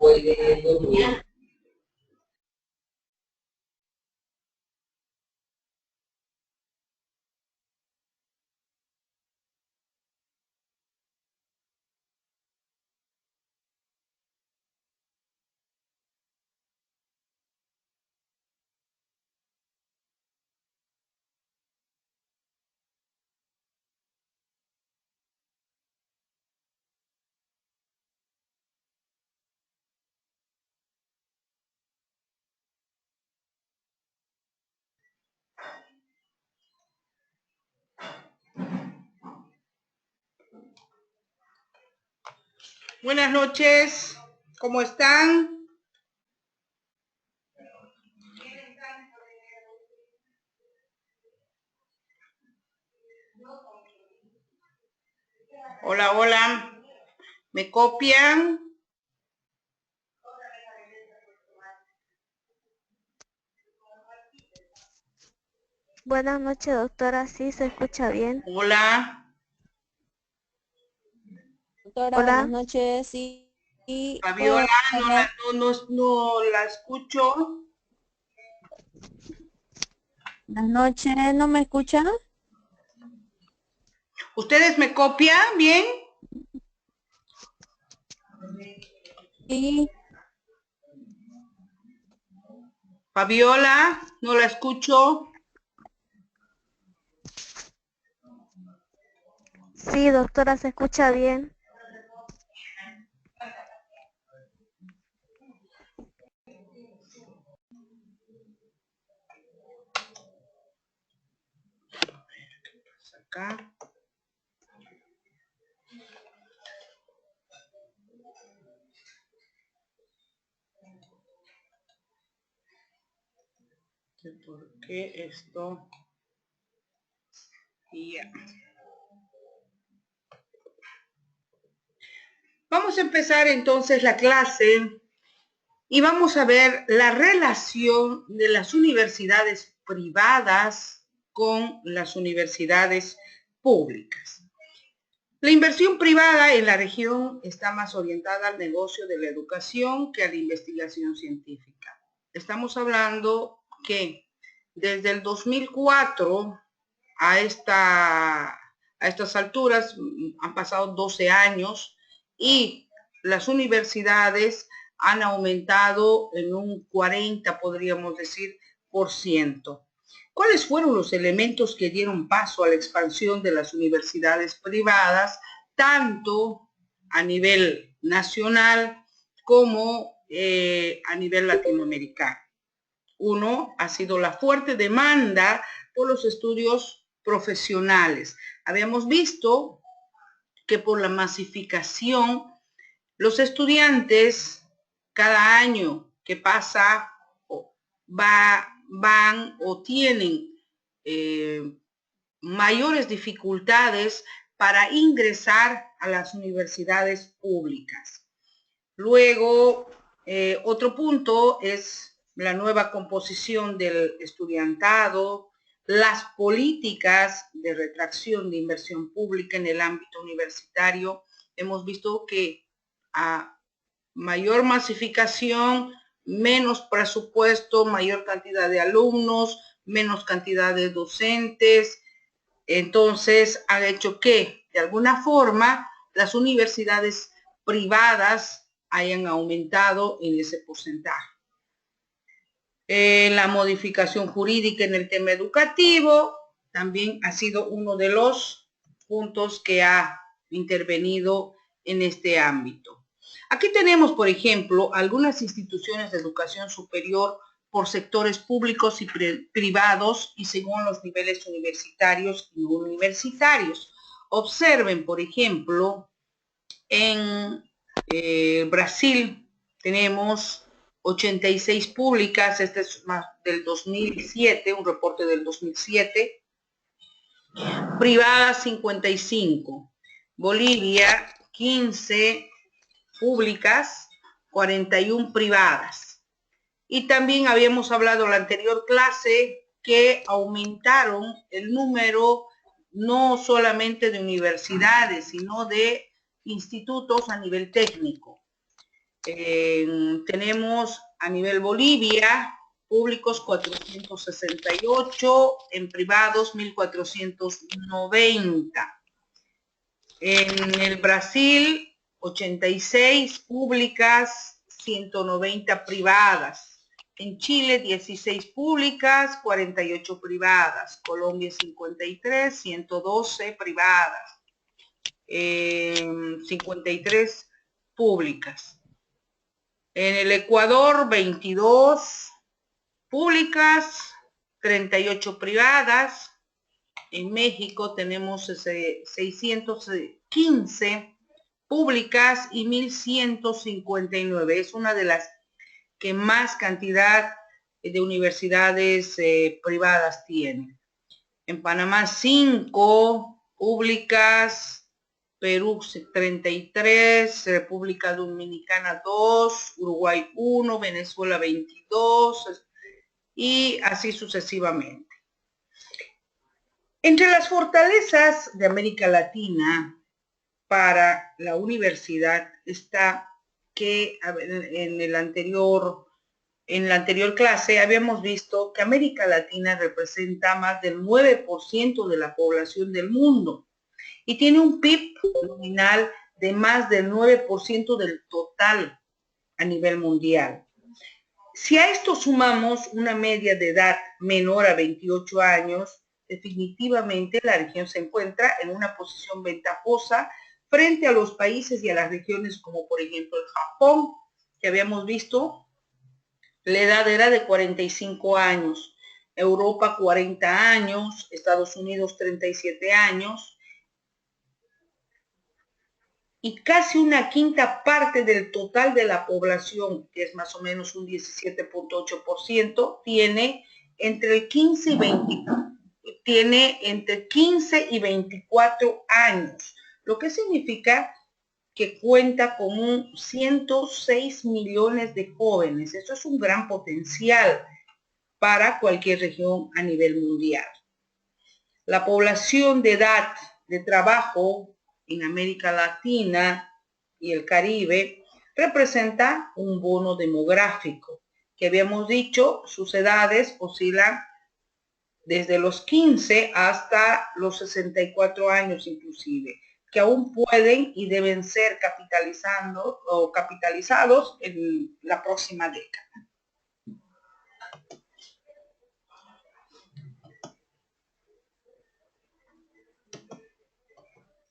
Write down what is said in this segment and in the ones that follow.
puede dormir. Buenas noches, ¿cómo están? Hola, hola, ¿me copian? Buenas noches, doctora. Sí, se escucha bien. Hola. Doctora, Hola. buenas noches. Sí, Fabiola, hola. no la escucho. Buenas noches, ¿no me escuchan? ¿Ustedes me copian bien? Sí, Fabiola, no la escucho. Sí, doctora, se escucha bien. Acá. ¿Por qué esto? Ya. Vamos a empezar entonces la clase y vamos a ver la relación de las universidades privadas con las universidades públicas. La inversión privada en la región está más orientada al negocio de la educación que a la investigación científica. Estamos hablando que desde el 2004 a estas alturas han pasado 12 años y las universidades han aumentado en un 40, podríamos decir, por ciento. ¿Cuáles fueron los elementos que dieron paso a la expansión de las universidades privadas, tanto a nivel nacional como a nivel latinoamericano? Uno ha sido la fuerte demanda por los estudios profesionales. Habíamos visto que por la masificación, los estudiantes cada año que pasa van o tienen mayores dificultades para ingresar a las universidades públicas. Luego, otro punto es la nueva composición del estudiantado, las políticas de retracción de inversión pública en el ámbito universitario. Hemos visto que a mayor masificación, menos presupuesto, mayor cantidad de alumnos, menos cantidad de docentes. Entonces, ha hecho que, de alguna forma, las universidades privadas hayan aumentado en ese porcentaje. La modificación jurídica en el tema educativo también ha sido uno de los puntos que ha intervenido en este ámbito. Aquí tenemos, por ejemplo, algunas instituciones de educación superior por sectores públicos y privados y según los niveles universitarios y universitarios. Observen, por ejemplo, en Brasil tenemos 86 públicas, este es más del 2007, un reporte del 2007, privadas 55, Bolivia 15 públicas, 41 privadas. Y también habíamos hablado en la anterior clase que aumentaron el número no solamente de universidades, sino de institutos a nivel técnico. Tenemos a nivel Bolivia, públicos 468, en privados 1490. En el Brasil, 86 públicas, 190 privadas. En Chile, 16 públicas, 48 privadas. Colombia, 53, 112 privadas. 53 públicas. En el Ecuador, 22 públicas, 38 privadas. En México tenemos 615 públicas y 1159. Es una de las que más cantidad de universidades privadas tiene. En Panamá 5 públicas, Perú 33, República Dominicana 2, Uruguay 1, Venezuela 22 y así sucesivamente. Entre las fortalezas de América Latina para la universidad está que en la anterior clase habíamos visto que América Latina representa más del 9% de la población del mundo y tiene un PIB nominal de más del 9% del total a nivel mundial. Si a esto sumamos una media de edad menor a 28 años, definitivamente la región se encuentra en una posición ventajosa frente a los países y a las regiones como por ejemplo el Japón, que habíamos visto, la edad era de 45 años, Europa 40 años, Estados Unidos 37 años, y casi una quinta parte del total de la población, que es más o menos un 17.8%, tiene entre 15 y 24 años, lo que significa que cuenta con 106 millones de jóvenes. Eso es un gran potencial para cualquier región a nivel mundial. La población de edad de trabajo en América Latina y el Caribe representa un bono demográfico, que habíamos dicho, sus edades oscilan desde los 15 hasta los 64 años inclusive, que aún pueden y deben ser capitalizados en la próxima década.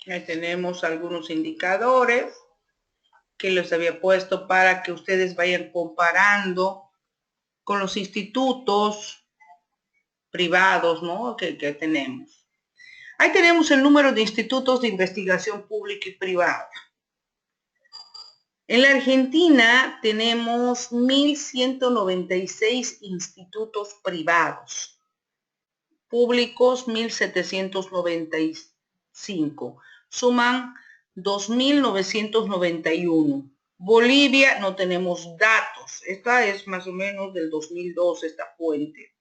Ahí tenemos algunos indicadores que les había puesto para que ustedes vayan comparando con los institutos privados, ¿no? que tenemos. Ahí tenemos el número de institutos de investigación pública y privada. En la Argentina tenemos 1.196 institutos privados, públicos 1.795. Suman 2.991. Bolivia no tenemos datos. Esta es más o menos del 2002, esta fuente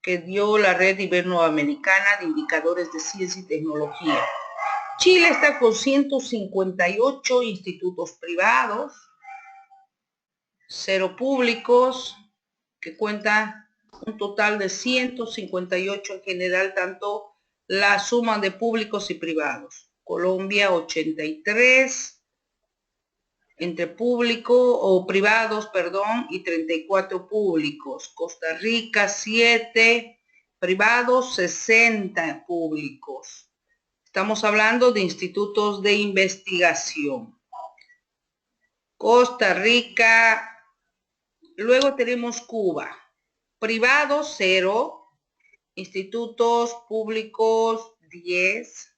que dio la Red Iberoamericana de Indicadores de Ciencia y Tecnología. Chile está con 158 institutos privados, 0 públicos, que cuenta un total de 158 en general, tanto la suma de públicos y privados. Colombia 83 entre público o privados, perdón, y 34 públicos. Costa Rica 7 privados, 60 públicos. Estamos hablando de institutos de investigación. Costa Rica, luego tenemos Cuba, privados 0, institutos públicos 10,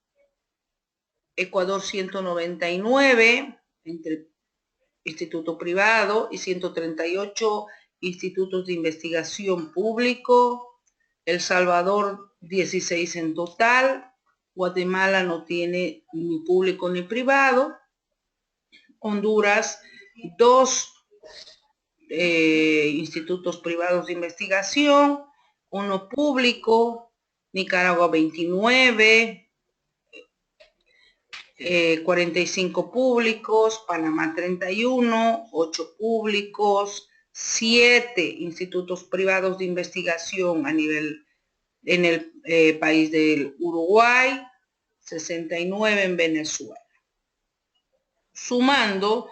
Ecuador 199 entre instituto privado y 138 institutos de investigación público, El Salvador 16 en total, Guatemala no tiene ni público ni privado, Honduras 2 institutos privados de investigación, 1 público, Nicaragua 29, 45 públicos, Panamá 31, 8 públicos, 7 institutos privados de investigación a nivel en el país del Uruguay, 69 en Venezuela. Sumando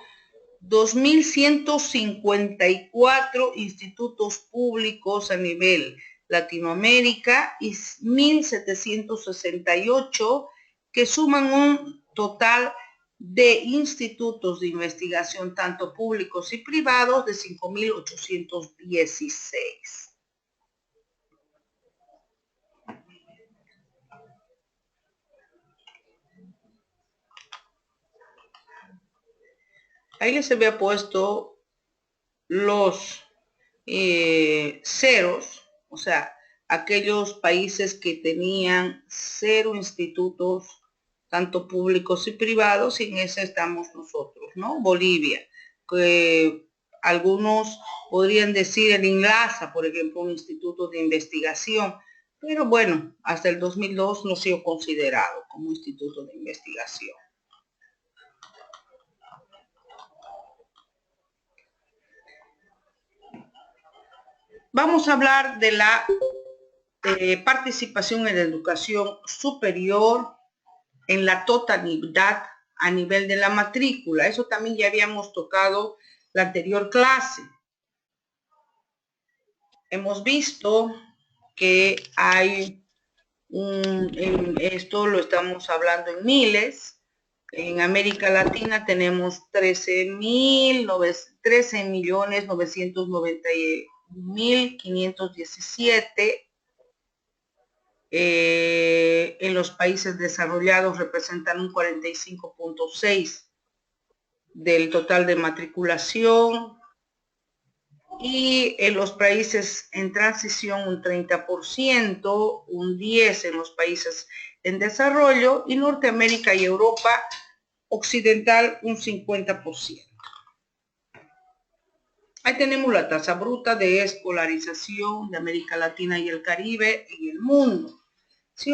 2.154 institutos públicos a nivel Latinoamérica y 1.768 que suman un total de institutos de investigación tanto públicos y privados de 5.816. Ahí les había puesto los ceros, o sea, aquellos países que tenían 0 institutos, tanto públicos y privados, y en ese estamos nosotros, ¿no? Bolivia, que algunos podrían decir el INLASA, por ejemplo, un instituto de investigación, pero bueno, hasta el 2002 no ha sido considerado como instituto de investigación. Vamos a hablar de la participación en la educación superior en la totalidad a nivel de la matrícula. Eso también ya habíamos tocado la anterior clase. Hemos visto que hay esto lo estamos hablando en miles. En América Latina tenemos 13.990.517. En los países desarrollados representan un 45.6 del total de matriculación, y en los países en transición un 30%, un 10% en los países en desarrollo, y Norteamérica y Europa occidental un 50%. Ahí tenemos la tasa bruta de escolarización de América Latina y el Caribe en el mundo. Si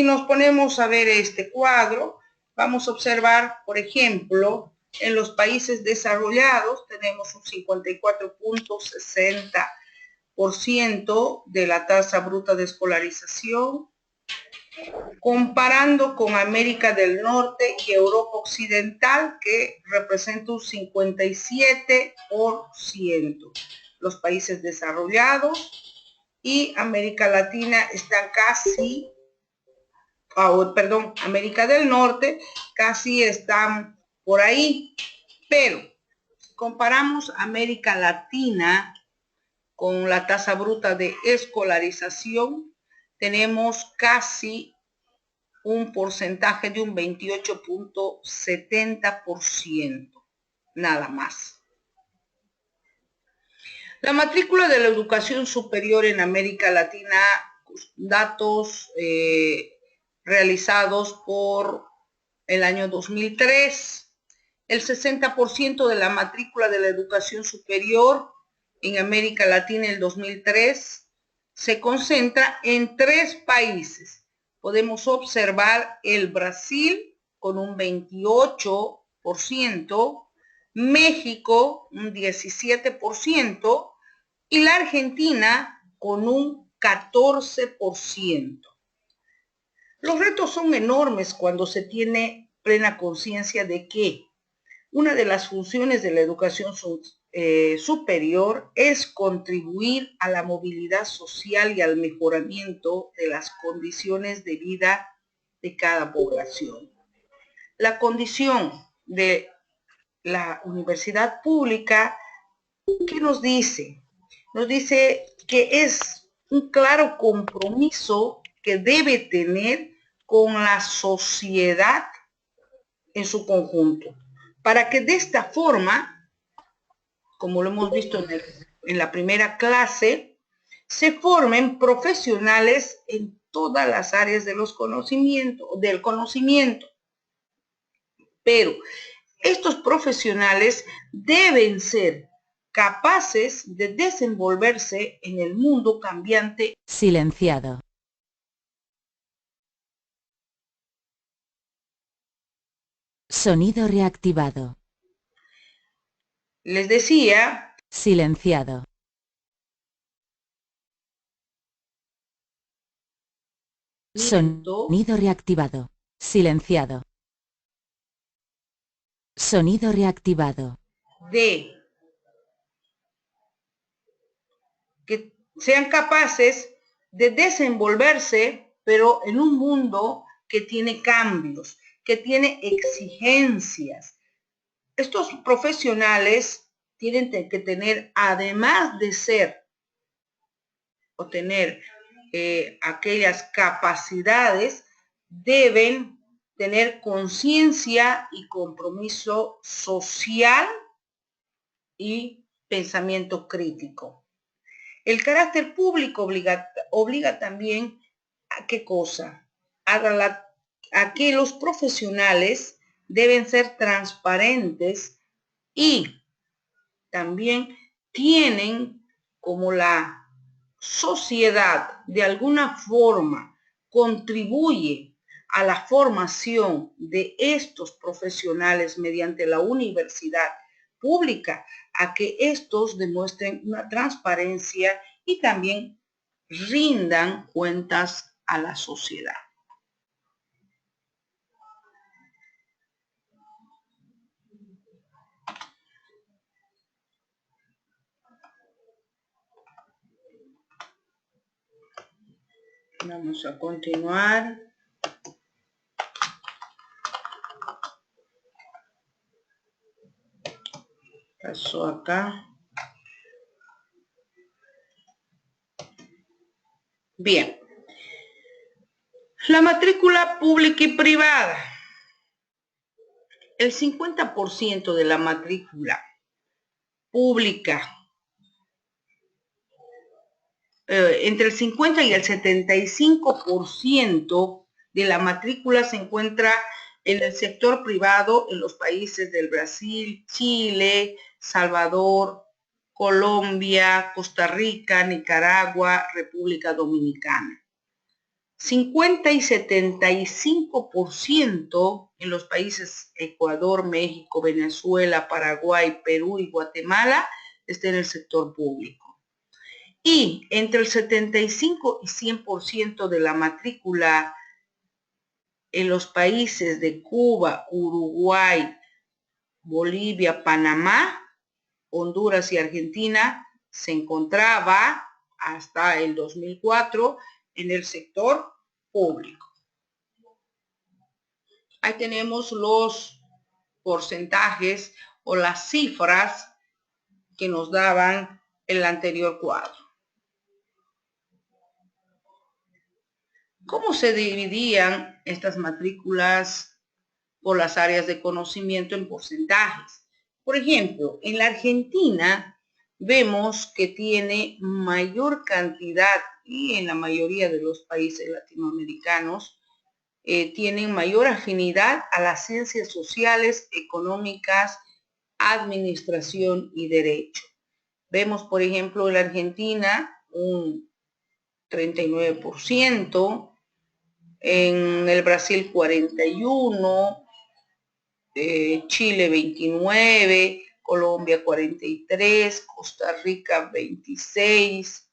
nos ponemos a ver este cuadro, vamos a observar, por ejemplo, en los países desarrollados tenemos un 54.60% de la tasa bruta de escolarización, comparando con América del Norte y Europa Occidental, que representa un 57%. Los países desarrollados y América Latina están casi, América del Norte casi están por ahí, pero si comparamos América Latina con la tasa bruta de escolarización, tenemos casi un porcentaje de un 28.70%, nada más. La matrícula de la educación superior en América Latina, datos realizados por el año 2003, el 60% de la matrícula de la educación superior en América Latina en el 2003 se concentra en 3 países. Podemos observar el Brasil con un 28%, México un 17% y la Argentina con un 14%. Los retos son enormes cuando se tiene plena conciencia de que una de las funciones de la educación superior es contribuir a la movilidad social y al mejoramiento de las condiciones de vida de cada población. La condición de la universidad pública, ¿qué nos dice? Nos dice que es un claro compromiso que debe tener con la sociedad en su conjunto, para que de esta forma, como lo hemos visto en la primera clase, se formen profesionales en todas las áreas del conocimiento. Pero estos profesionales deben ser capaces de desenvolverse en el mundo cambiante. Silenciado. Sonido reactivado. Les decía, Silenciado. Sonido reactivado. Silenciado. Sonido reactivado. de que sean capaces de desenvolverse, pero en un mundo que tiene cambios, que tiene exigencias. Estos profesionales tienen que tener, además de ser o tener aquellas capacidades, deben tener conciencia y compromiso social y pensamiento crítico. El carácter público obliga también a qué cosa? A que los profesionales deben ser transparentes y también tienen como la sociedad de alguna forma contribuye a la formación de estos profesionales mediante la universidad pública, a que estos demuestren una transparencia y también rindan cuentas a la sociedad. Vamos a continuar. Pasó acá. Bien. La matrícula pública y privada. El 50% de la matrícula pública, entre el 50 y el 75% de la matrícula se encuentra en el sector privado en los países del Brasil, Chile, Salvador, Colombia, Costa Rica, Nicaragua, República Dominicana. 50 y 75% en los países Ecuador, México, Venezuela, Paraguay, Perú y Guatemala está en el sector público. Y entre el 75 y 100% de la matrícula en los países de Cuba, Uruguay, Bolivia, Panamá, Honduras y Argentina se encontraba hasta el 2004 en el sector público. Ahí tenemos los porcentajes o las cifras que nos daban el anterior cuadro. ¿Cómo se dividían estas matrículas por las áreas de conocimiento en porcentajes? Por ejemplo, en la Argentina vemos que tiene mayor cantidad, y en la mayoría de los países latinoamericanos tienen mayor afinidad a las ciencias sociales, económicas, administración y derecho. Vemos, por ejemplo, en la Argentina un 39%, en el Brasil 41%, Chile 29%, Colombia 43%, Costa Rica 26%,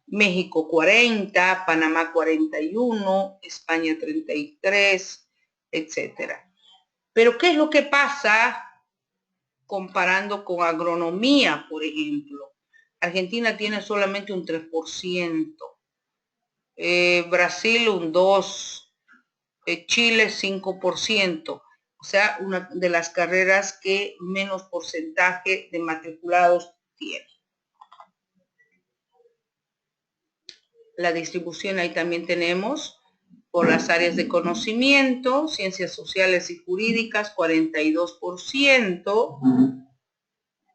México 40%, Panamá 41%, España 33%, etcétera. Pero ¿qué es lo que pasa comparando con agronomía, por ejemplo? Argentina tiene solamente un 3%, Brasil un 2%, Chile 5%, o sea, una de las carreras que menos porcentaje de matriculados tiene. La distribución ahí también tenemos por las áreas de conocimiento, ciencias sociales y jurídicas 42%,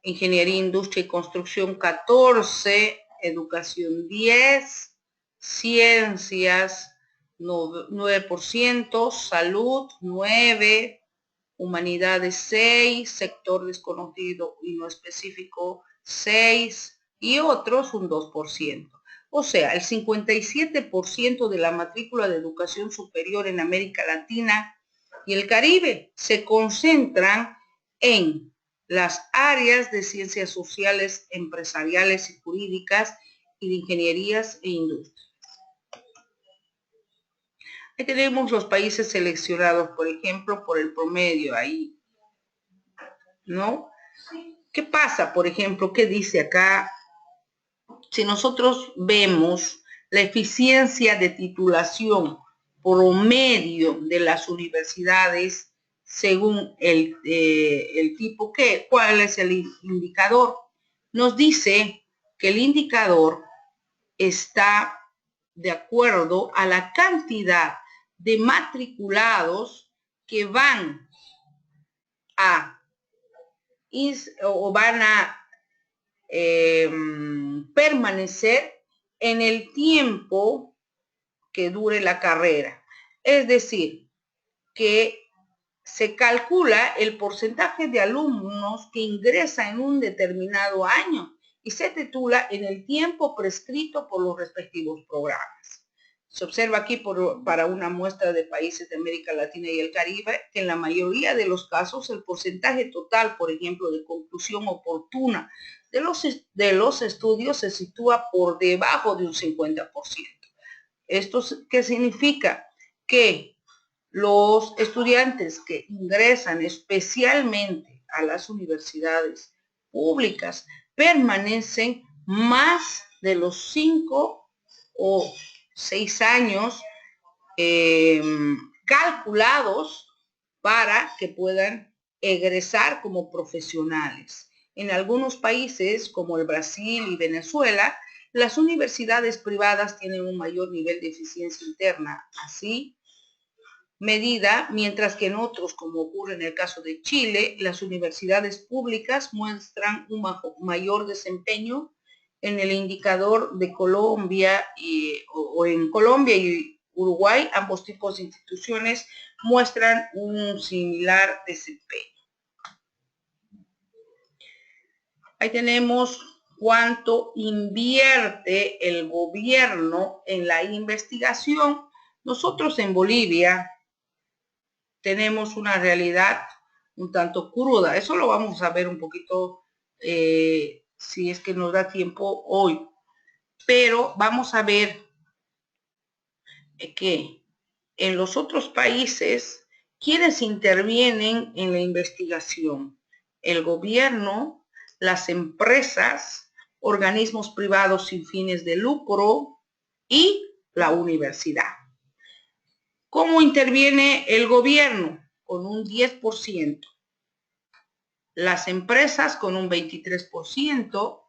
ingeniería, industria y construcción 14%, educación 10%, ciencias 9%, salud 9%, humanidades 6%, sector desconocido y no específico 6% y otros un 2%. O sea, el 57% de la matrícula de educación superior en América Latina y el Caribe se concentran en las áreas de ciencias sociales, empresariales y jurídicas y de ingenierías e industrias. Ahí tenemos los países seleccionados, por ejemplo, por el promedio ahí, ¿no? ¿Qué pasa, por ejemplo? ¿Qué dice acá? Si nosotros vemos la eficiencia de titulación promedio de las universidades según el tipo que, ¿cuál es el indicador? Nos dice que el indicador está de acuerdo a la cantidad de matriculados que van a permanecer en el tiempo que dure la carrera. Es decir, que se calcula el porcentaje de alumnos que ingresan en un determinado año y se titula en el tiempo prescrito por los respectivos programas. Se observa aquí para una muestra de países de América Latina y el Caribe que en la mayoría de los casos el porcentaje total, por ejemplo, de conclusión oportuna de los estudios se sitúa por debajo de un 50%. ¿Esto qué significa? Que los estudiantes que ingresan especialmente a las universidades públicas permanecen más de los 5 o 6 años calculados para que puedan egresar como profesionales. En algunos países como el Brasil y Venezuela, las universidades privadas tienen un mayor nivel de eficiencia interna, así medida, mientras que en otros, como ocurre en el caso de Chile, las universidades públicas muestran un mayor desempeño en el indicador de Colombia o en Colombia y Uruguay, ambos tipos de instituciones muestran un similar desempeño. Ahí tenemos cuánto invierte el gobierno en la investigación. Nosotros en Bolivia tenemos una realidad un tanto cruda. Eso lo vamos a ver un poquito si es que nos da tiempo hoy. Pero vamos a ver que en los otros países, ¿quiénes intervienen en la investigación? El gobierno, las empresas, organismos privados sin fines de lucro y la universidad. ¿Cómo interviene el gobierno? Con un 10%. Las empresas con un 23%,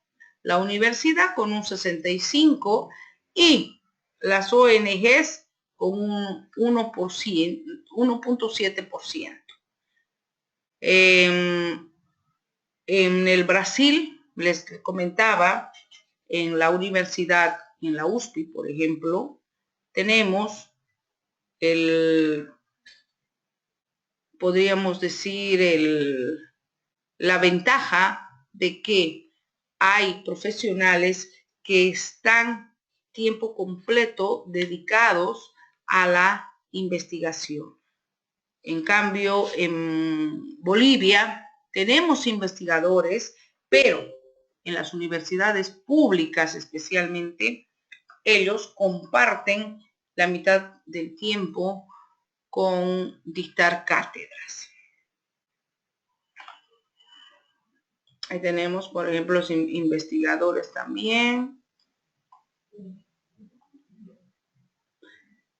la universidad con un 65% y las ONGs con un 1.7%. En el Brasil, les comentaba, en la universidad, en la USP, por ejemplo, tenemos podríamos decir, la ventaja de que hay profesionales que están tiempo completo dedicados a la investigación. En cambio, en Bolivia tenemos investigadores, pero en las universidades públicas especialmente, ellos comparten la mitad del tiempo con dictar cátedras. Ahí tenemos, por ejemplo, los investigadores también.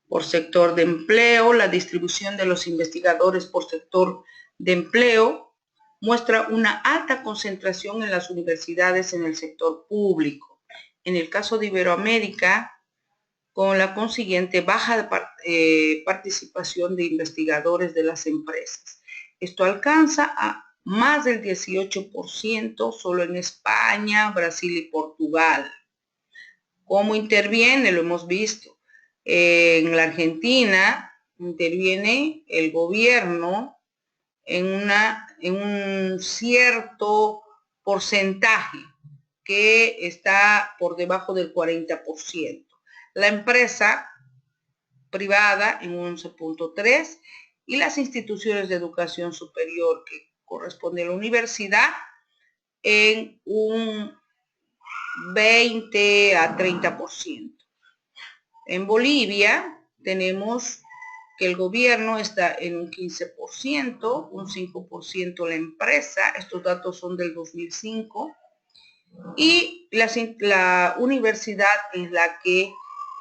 Por sector de empleo, la distribución de los investigadores por sector de empleo muestra una alta concentración en las universidades en el sector público. En el caso de Iberoamérica, con la consiguiente baja participación de investigadores de las empresas. Esto alcanza a más del 18% solo en España, Brasil y Portugal. ¿Cómo interviene? Lo hemos visto. En la Argentina interviene el gobierno en un cierto porcentaje que está por debajo del 40%. La empresa privada en 11.3% y las instituciones de educación superior que corresponde a la universidad en un 20 a 30%. En Bolivia tenemos que el gobierno está en un 15%, un 5% la empresa, estos datos son del 2005, y la universidad es la que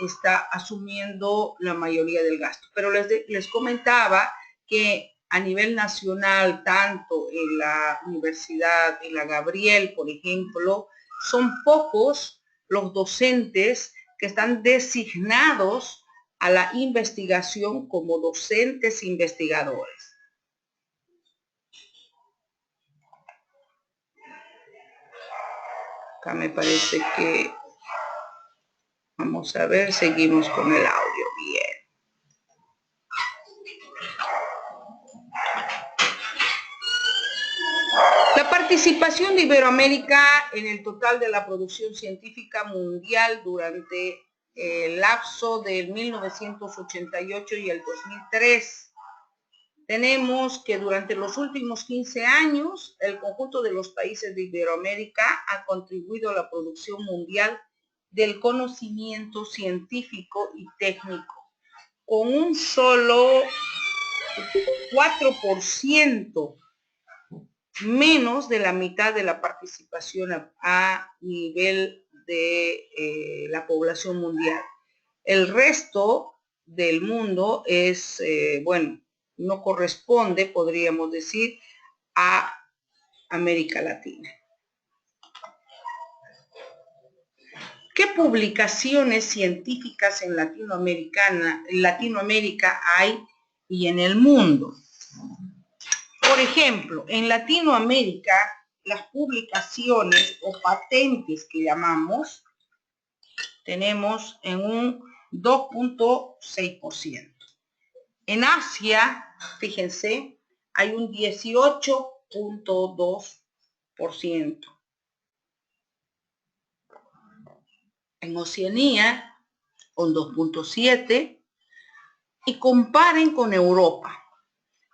está asumiendo la mayoría del gasto. Pero les comentaba que a nivel nacional, tanto en la Universidad, en la Gabriel, por ejemplo, son pocos los docentes que están designados a la investigación como docentes investigadores. Acá me parece que, vamos a ver, seguimos con el audio. Bien. La participación de Iberoamérica en el total de la producción científica mundial durante el lapso del 1988 y el 2003. Tenemos que durante los últimos 15 años, el conjunto de los países de Iberoamérica ha contribuido a la producción mundial del conocimiento científico y técnico, con un solo 4% menos de la mitad de la participación a nivel de la población mundial. El resto del mundo es, bueno, no corresponde, podríamos decir, a América Latina. ¿Qué publicaciones científicas en Latinoamérica hay y en el mundo? Por ejemplo, en Latinoamérica, las publicaciones o patentes que llamamos, tenemos en un 2.6%. En Asia, fíjense, hay un 18.2%. En Oceanía, un 2.7%. Y comparen con Europa,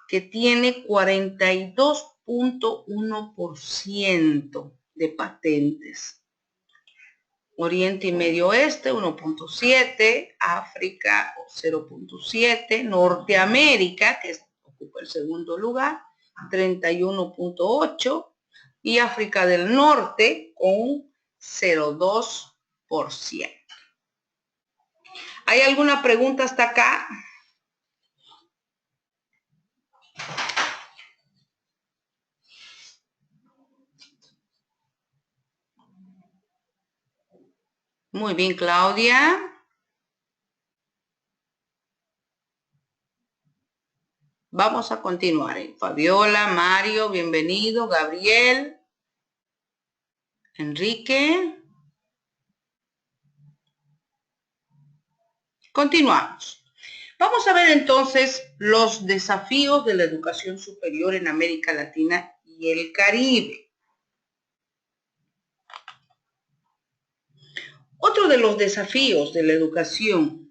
que tiene 42.1% de patentes. Oriente y Medio Oeste, 1.7%, África, 0.7%, Norteamérica, que ocupa el segundo lugar, 31.8%, y África del Norte, con 0.2%. ¿Hay alguna pregunta hasta acá? Muy bien, Claudia. Vamos a continuar. Fabiola, Mario, bienvenido. Gabriel, Enrique. Continuamos. Vamos a ver entonces los desafíos de la educación superior en América Latina y el Caribe. Otro de los desafíos de la educación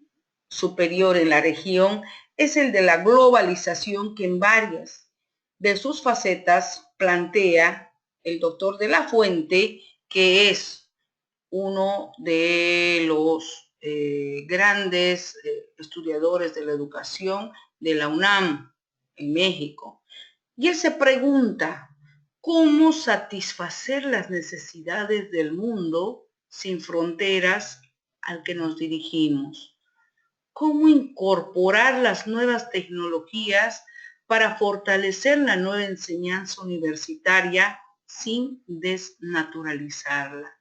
superior en la región es el de la globalización que en varias de sus facetas plantea el doctor de la Fuente, que es uno de los grandes estudiadores de la educación de la UNAM en México. Y él se pregunta, ¿cómo satisfacer las necesidades del mundo sin fronteras al que nos dirigimos? ¿Cómo incorporar las nuevas tecnologías para fortalecer la nueva enseñanza universitaria sin desnaturalizarla?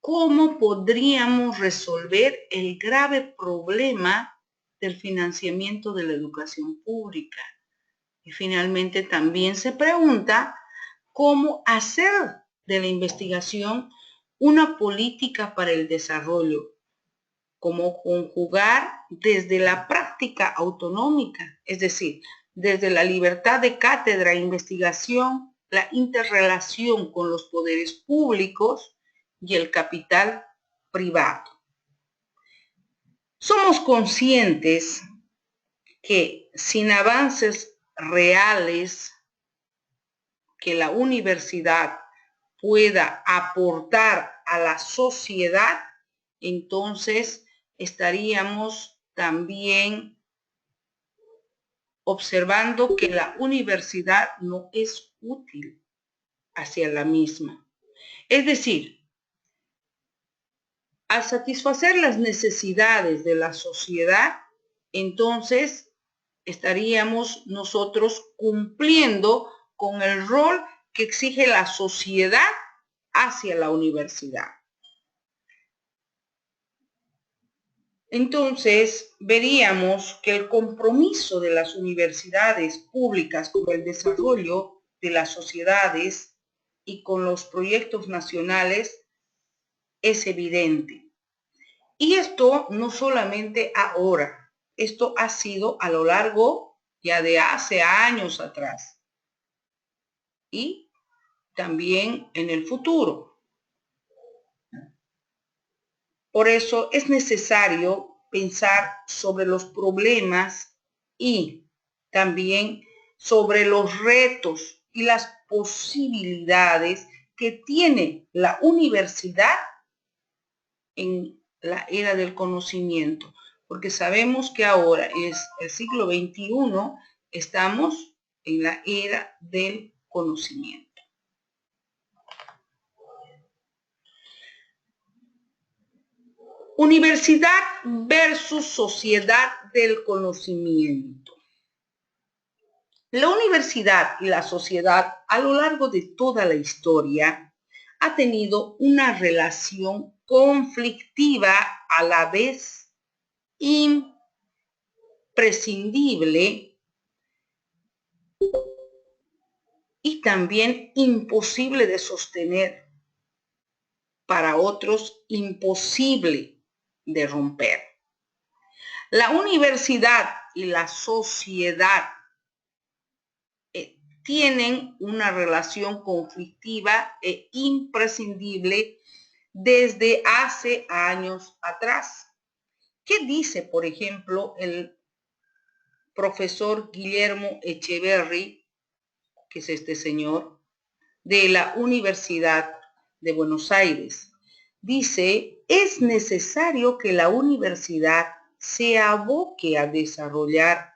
¿Cómo podríamos resolver el grave problema del financiamiento de la educación pública? Y finalmente también se pregunta cómo hacer de la investigación una política para el desarrollo, cómo conjugar desde la práctica autonómica, es decir, desde la libertad de cátedra e investigación, la interrelación con los poderes públicos y el capital privado. Somos conscientes que sin avances reales que la universidad pueda aportar a la sociedad, entonces estaríamos también observando que la universidad no es útil hacia la misma. Es decir, al satisfacer las necesidades de la sociedad, entonces estaríamos nosotros cumpliendo con el rol que exige la sociedad hacia la universidad. Entonces, veríamos que el compromiso de las universidades públicas con el desarrollo de las sociedades y con los proyectos nacionales es evidente. Y esto no solamente ahora, esto ha sido a lo largo ya de hace años atrás y también en el futuro. Por eso es necesario pensar sobre los problemas y también sobre los retos y las posibilidades que tiene la universidad en la era del conocimiento, porque sabemos que ahora es el siglo XXI, estamos en la era del conocimiento. Universidad versus sociedad del conocimiento. La universidad y la sociedad a lo largo de toda la historia ha tenido una relación conflictiva a la vez imprescindible y también imposible de sostener, para otros imposible de romper. La universidad y la sociedad tienen una relación conflictiva e imprescindible desde hace años atrás. ¿Qué dice, por ejemplo, el profesor Guillermo Echeverry, que es este señor, de la Universidad de Buenos Aires? Dice, es necesario que la universidad se aboque a desarrollar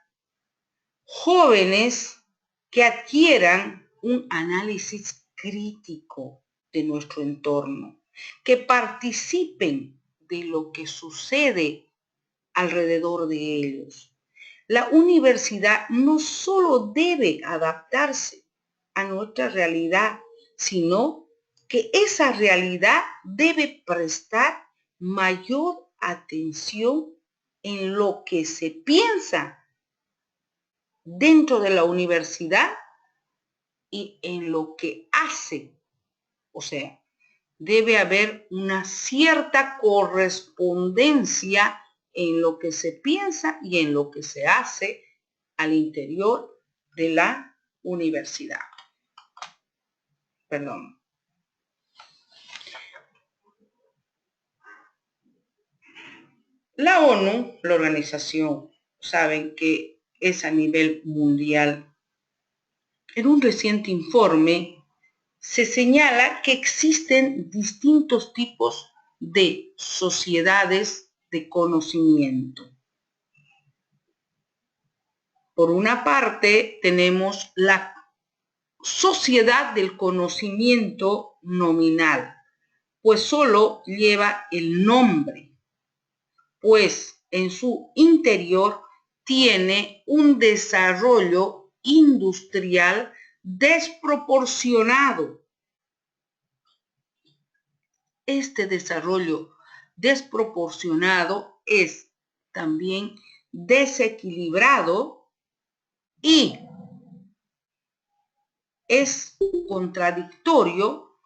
jóvenes que adquieran un análisis crítico de nuestro entorno, que participen de lo que sucede alrededor de ellos. La universidad no solo debe adaptarse a nuestra realidad, sino que esa realidad debe prestar mayor atención en lo que se piensa dentro de la universidad y en lo que hace. O sea, debe haber una cierta correspondencia en lo que se piensa y en lo que se hace al interior de la universidad. Perdón. La ONU, la organización, saben que es a nivel mundial. En un reciente informe se señala que existen distintos tipos de sociedades de conocimiento. Por una parte, tenemos la sociedad del conocimiento nominal, pues solo lleva el nombre, pues en su interior tiene un desarrollo industrial desproporcionado. Este desarrollo desproporcionado es también desequilibrado y es contradictorio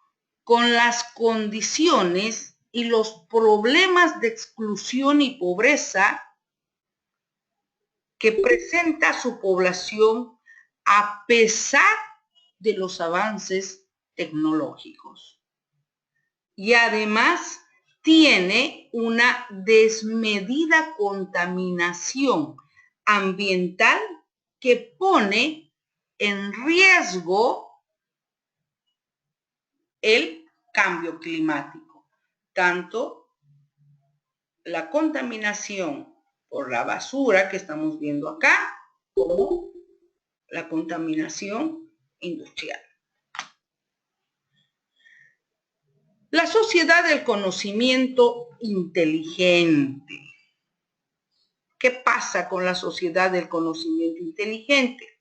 con las condiciones y los problemas de exclusión y pobreza que presenta su población a pesar de los avances tecnológicos. Y además tiene una desmedida contaminación ambiental que pone en riesgo el cambio climático, tanto la contaminación por la basura que estamos viendo acá, como la contaminación industrial. La sociedad del conocimiento inteligente. ¿Qué pasa con la sociedad del conocimiento inteligente?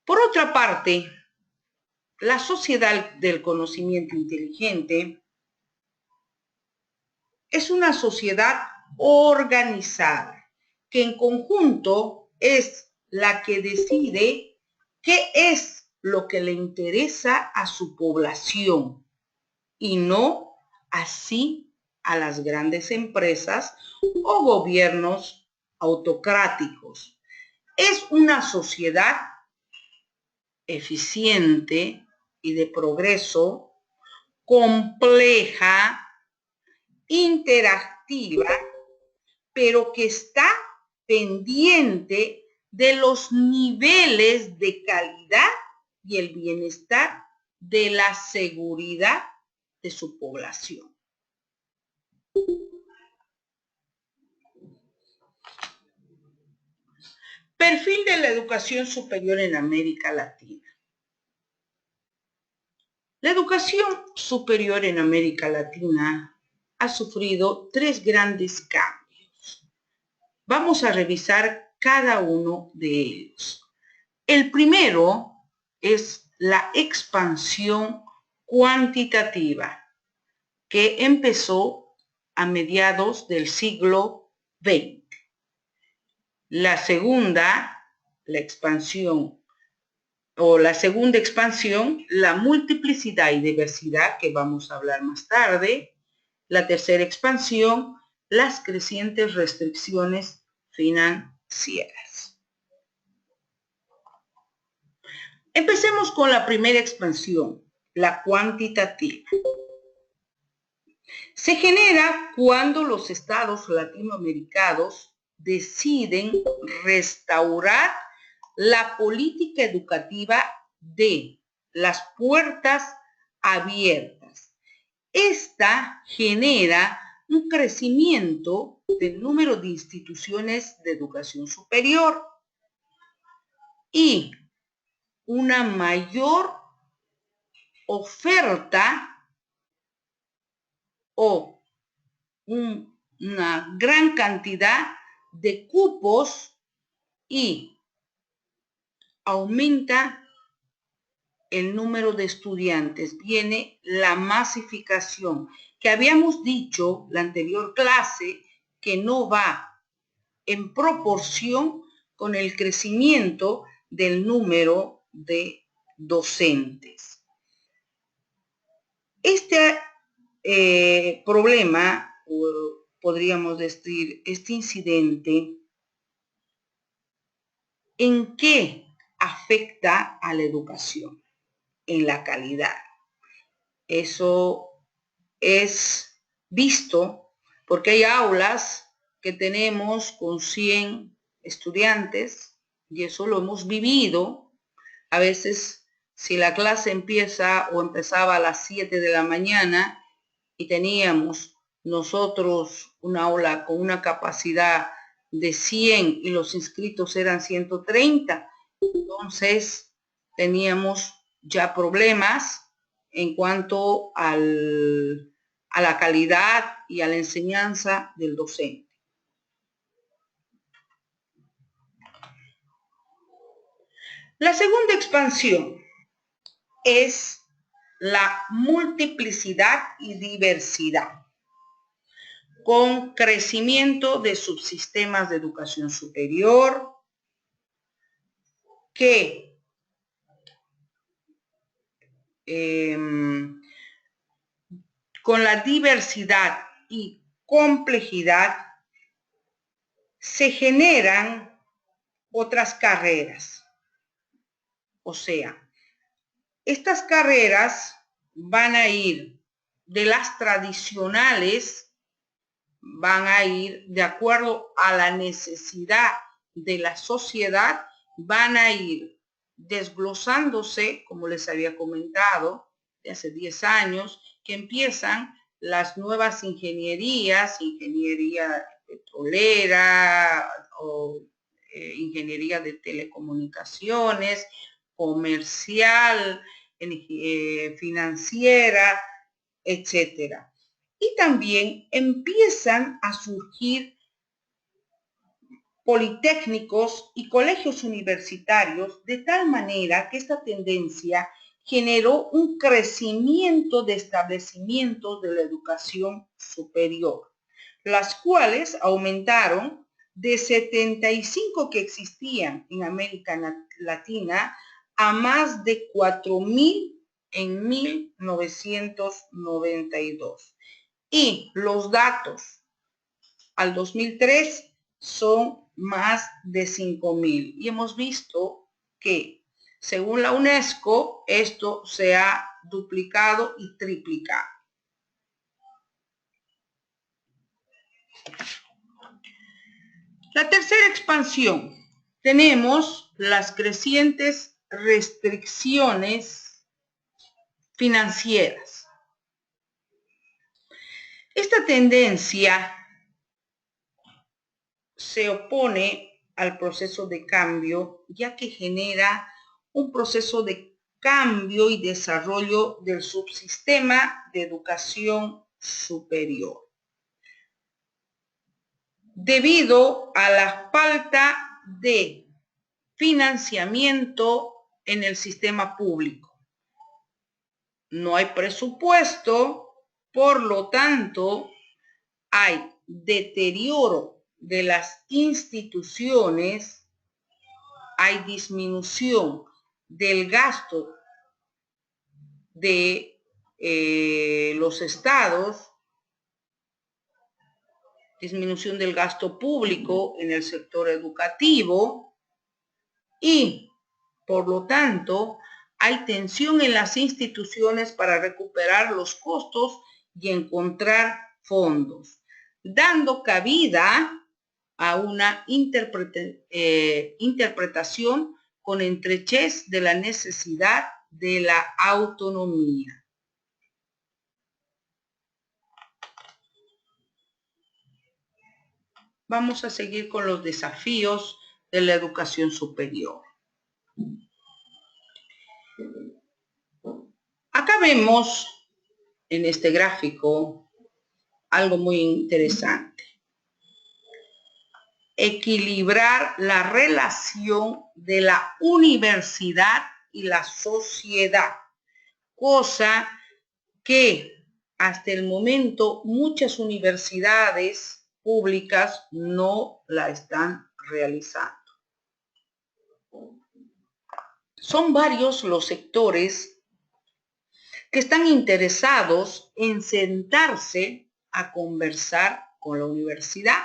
Por otra parte, la sociedad del conocimiento inteligente es una sociedad organizada que en conjunto es la que decide qué es lo que le interesa a su población y no así a las grandes empresas o gobiernos autocráticos. Es una sociedad eficiente y de progreso, compleja, interactiva, pero que está pendiente de los niveles de calidad y el bienestar de la seguridad de su población. Perfil de la educación superior en América Latina. La educación superior en América Latina ha sufrido 3 grandes cambios. Vamos a revisar cada uno de ellos. El primero es la expansión cuantitativa, que empezó a mediados del siglo XX. La segunda expansión, la multiplicidad y diversidad, que vamos a hablar más tarde. La tercera expansión, las crecientes restricciones financieras. Empecemos con la primera expansión, la cuantitativa. Se genera cuando los estados latinoamericanos deciden restaurar la política educativa de las puertas abiertas. Esta genera un crecimiento del número de instituciones de educación superior y una mayor oferta o una gran cantidad de cupos y aumenta el número de estudiantes. Viene la masificación, que habíamos dicho la anterior clase que no va en proporción con el crecimiento del número de docentes. Este problema, podríamos decir, este incidente, ¿en qué afecta a la educación? En la calidad. Eso es visto porque hay aulas que tenemos con 100 estudiantes y eso lo hemos vivido. A veces, si la clase empieza o empezaba a las 7 de la mañana y teníamos nosotros una aula con una capacidad de 100 y los inscritos eran 130, entonces teníamos ya problemas en cuanto a la calidad y a la enseñanza del docente. La segunda expansión es la multiplicidad y diversidad, con crecimiento de subsistemas de educación superior que con la diversidad y complejidad se generan otras carreras. O sea, estas carreras van a ir de las tradicionales, van a ir de acuerdo a la necesidad de la sociedad van a ir desglosándose, como les había comentado, de hace 10 años, que empiezan las nuevas ingenierías, ingeniería petrolera o ingeniería de telecomunicaciones, comercial, financiera, etcétera. Y también empiezan a surgir politécnicos y colegios universitarios, de tal manera que esta tendencia generó un crecimiento de establecimientos de la educación superior, las cuales aumentaron de 75 que existían en América Latina a más de 4,000 en 1992. Y los datos al 2003 son más de 5,000. Y hemos visto que, según la UNESCO, esto se ha duplicado y triplicado. La tercera expansión. Tenemos las crecientes restricciones financieras. Esta tendencia se opone al proceso de cambio, ya que genera un proceso de cambio y desarrollo del subsistema de educación superior, debido a la falta de financiamiento en el sistema público. No hay presupuesto, por lo tanto, hay deterioro de las instituciones, hay disminución del gasto de los estados, disminución del gasto público en el sector educativo y, por lo tanto, hay tensión en las instituciones para recuperar los costos y encontrar fondos, dando cabida a una interpretación con estrechez de la necesidad de la autonomía. Vamos a seguir con los desafíos de la educación superior. Acá vemos en este gráfico algo muy interesante. Equilibrar la relación de la universidad y la sociedad, cosa que hasta el momento muchas universidades públicas no la están realizando. Son varios los sectores que están interesados en sentarse a conversar con la universidad.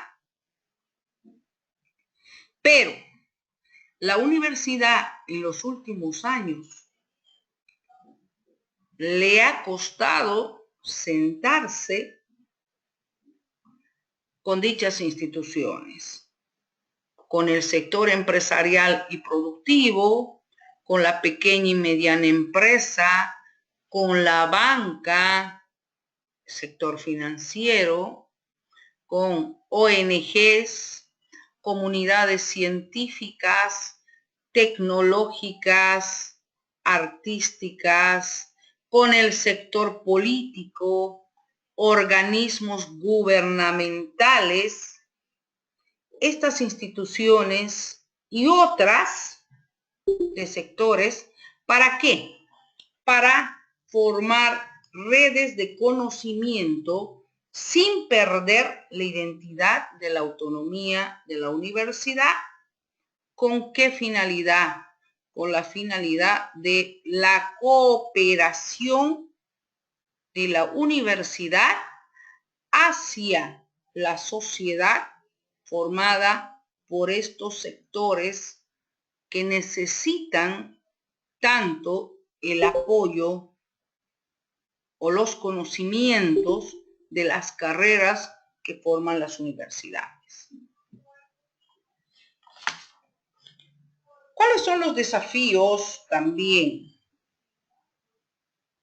Pero la universidad en los últimos años le ha costado sentarse con dichas instituciones, con el sector empresarial y productivo, con la pequeña y mediana empresa, con la banca, sector financiero, con ONGs, comunidades científicas, tecnológicas, artísticas, con el sector político, organismos gubernamentales, estas instituciones y otras de sectores. ¿Para qué? Para formar redes de conocimiento sin perder la identidad de la autonomía de la universidad. ¿Con qué finalidad? Con la finalidad de la cooperación de la universidad hacia la sociedad formada por estos sectores que necesitan tanto el apoyo o los conocimientos de las carreras que forman las universidades. ¿Cuáles son los desafíos también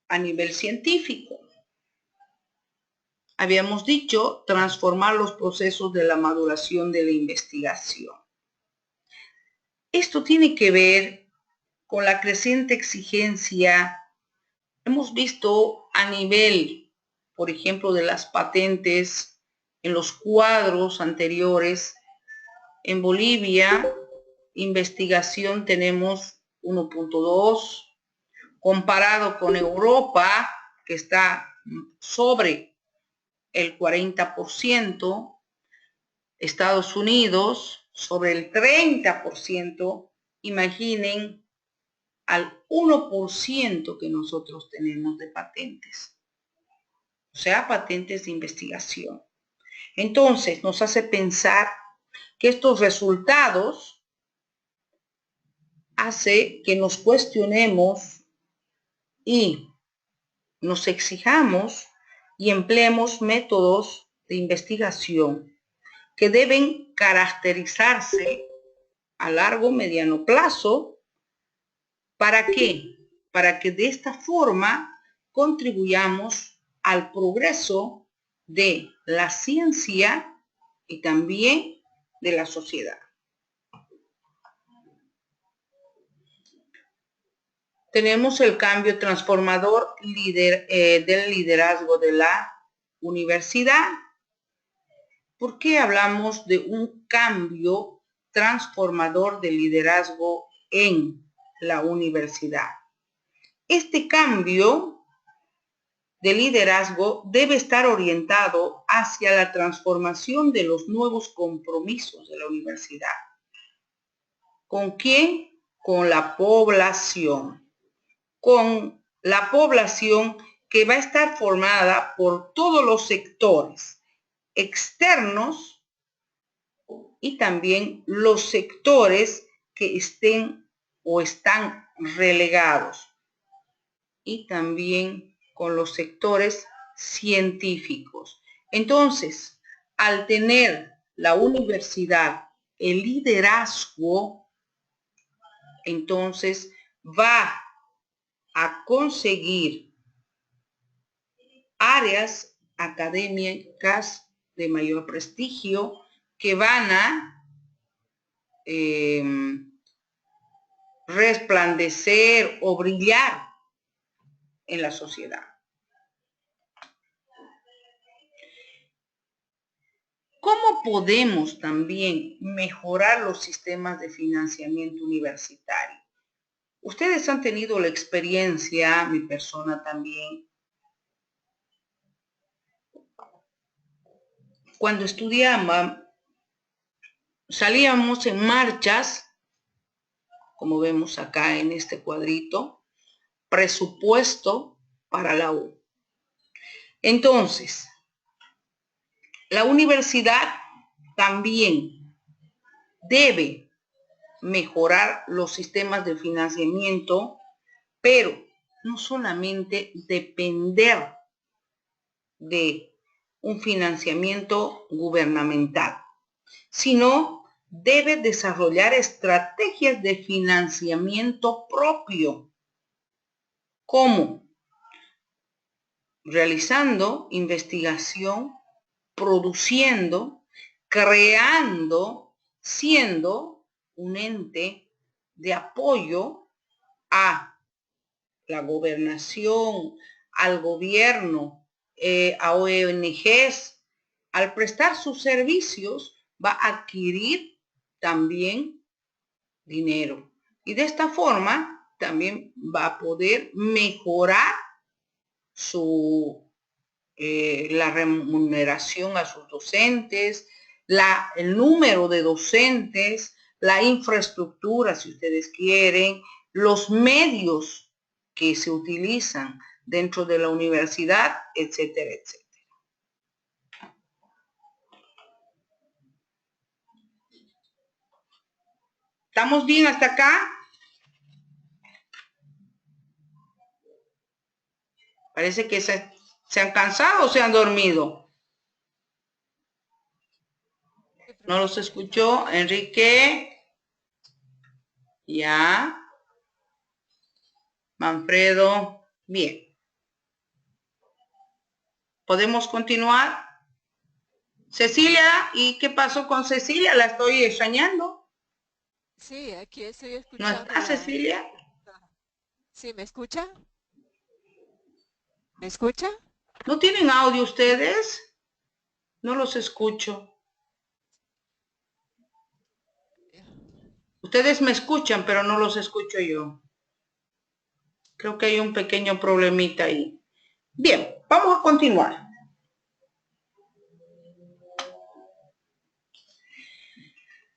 a nivel científico? Habíamos dicho transformar los procesos de la maduración de la investigación. Esto tiene que ver con la creciente exigencia. Hemos visto a nivel, por ejemplo, de las patentes en los cuadros anteriores. En Bolivia, investigación tenemos 1.2, comparado con Europa, que está sobre el 40%, Estados Unidos sobre el 30%, imaginen al 1% que nosotros tenemos de patentes, o sea, patentes de investigación. Entonces, nos hace pensar que estos resultados hace que nos cuestionemos y nos exijamos y empleemos métodos de investigación que deben caracterizarse a largo, mediano plazo. ¿Para qué? Para que de esta forma contribuyamos al progreso de la ciencia y también de la sociedad. Tenemos el cambio transformador del liderazgo de la universidad. ¿Por qué hablamos de un cambio transformador del liderazgo en la universidad? Este cambio de liderazgo debe estar orientado hacia la transformación de los nuevos compromisos de la universidad. ¿Con quién? Con la población. Con la población que va a estar formada por todos los sectores externos y también los sectores que estén o están relegados, y también con los sectores científicos. Entonces, al tener la universidad el liderazgo, entonces va a conseguir áreas académicas de mayor prestigio que van a resplandecer o brillar en la sociedad. ¿Cómo podemos también mejorar los sistemas de financiamiento universitario? Ustedes han tenido la experiencia, mi persona también, cuando estudiábamos, salíamos en marchas, como vemos acá en este cuadrito, presupuesto para la U. Entonces, la universidad también debe mejorar los sistemas de financiamiento, pero no solamente depender de un financiamiento gubernamental, sino debe desarrollar estrategias de financiamiento propio. ¿Cómo? Realizando investigación, produciendo, creando, siendo un ente de apoyo a la gobernación, al gobierno, a ONGs. Al prestar sus servicios va a adquirir también dinero, y de esta forma también va a poder mejorar la remuneración a sus docentes, el número de docentes, la infraestructura, si ustedes quieren, los medios que se utilizan dentro de la universidad, etcétera, etcétera. ¿Estamos bien hasta acá? Parece que se han cansado o se han dormido. ¿No los escuchó, Enrique? Ya. Manfredo. Bien. ¿Podemos continuar? Cecilia, ¿y qué pasó con Cecilia? La estoy extrañando. Sí, aquí estoy ¿No escuchando está Cecilia? Sí, ¿me escucha? ¿Me escucha? ¿No tienen audio ustedes? No los escucho. Ustedes me escuchan, pero no los escucho yo. Creo que hay un pequeño problemita ahí. Bien, vamos a continuar.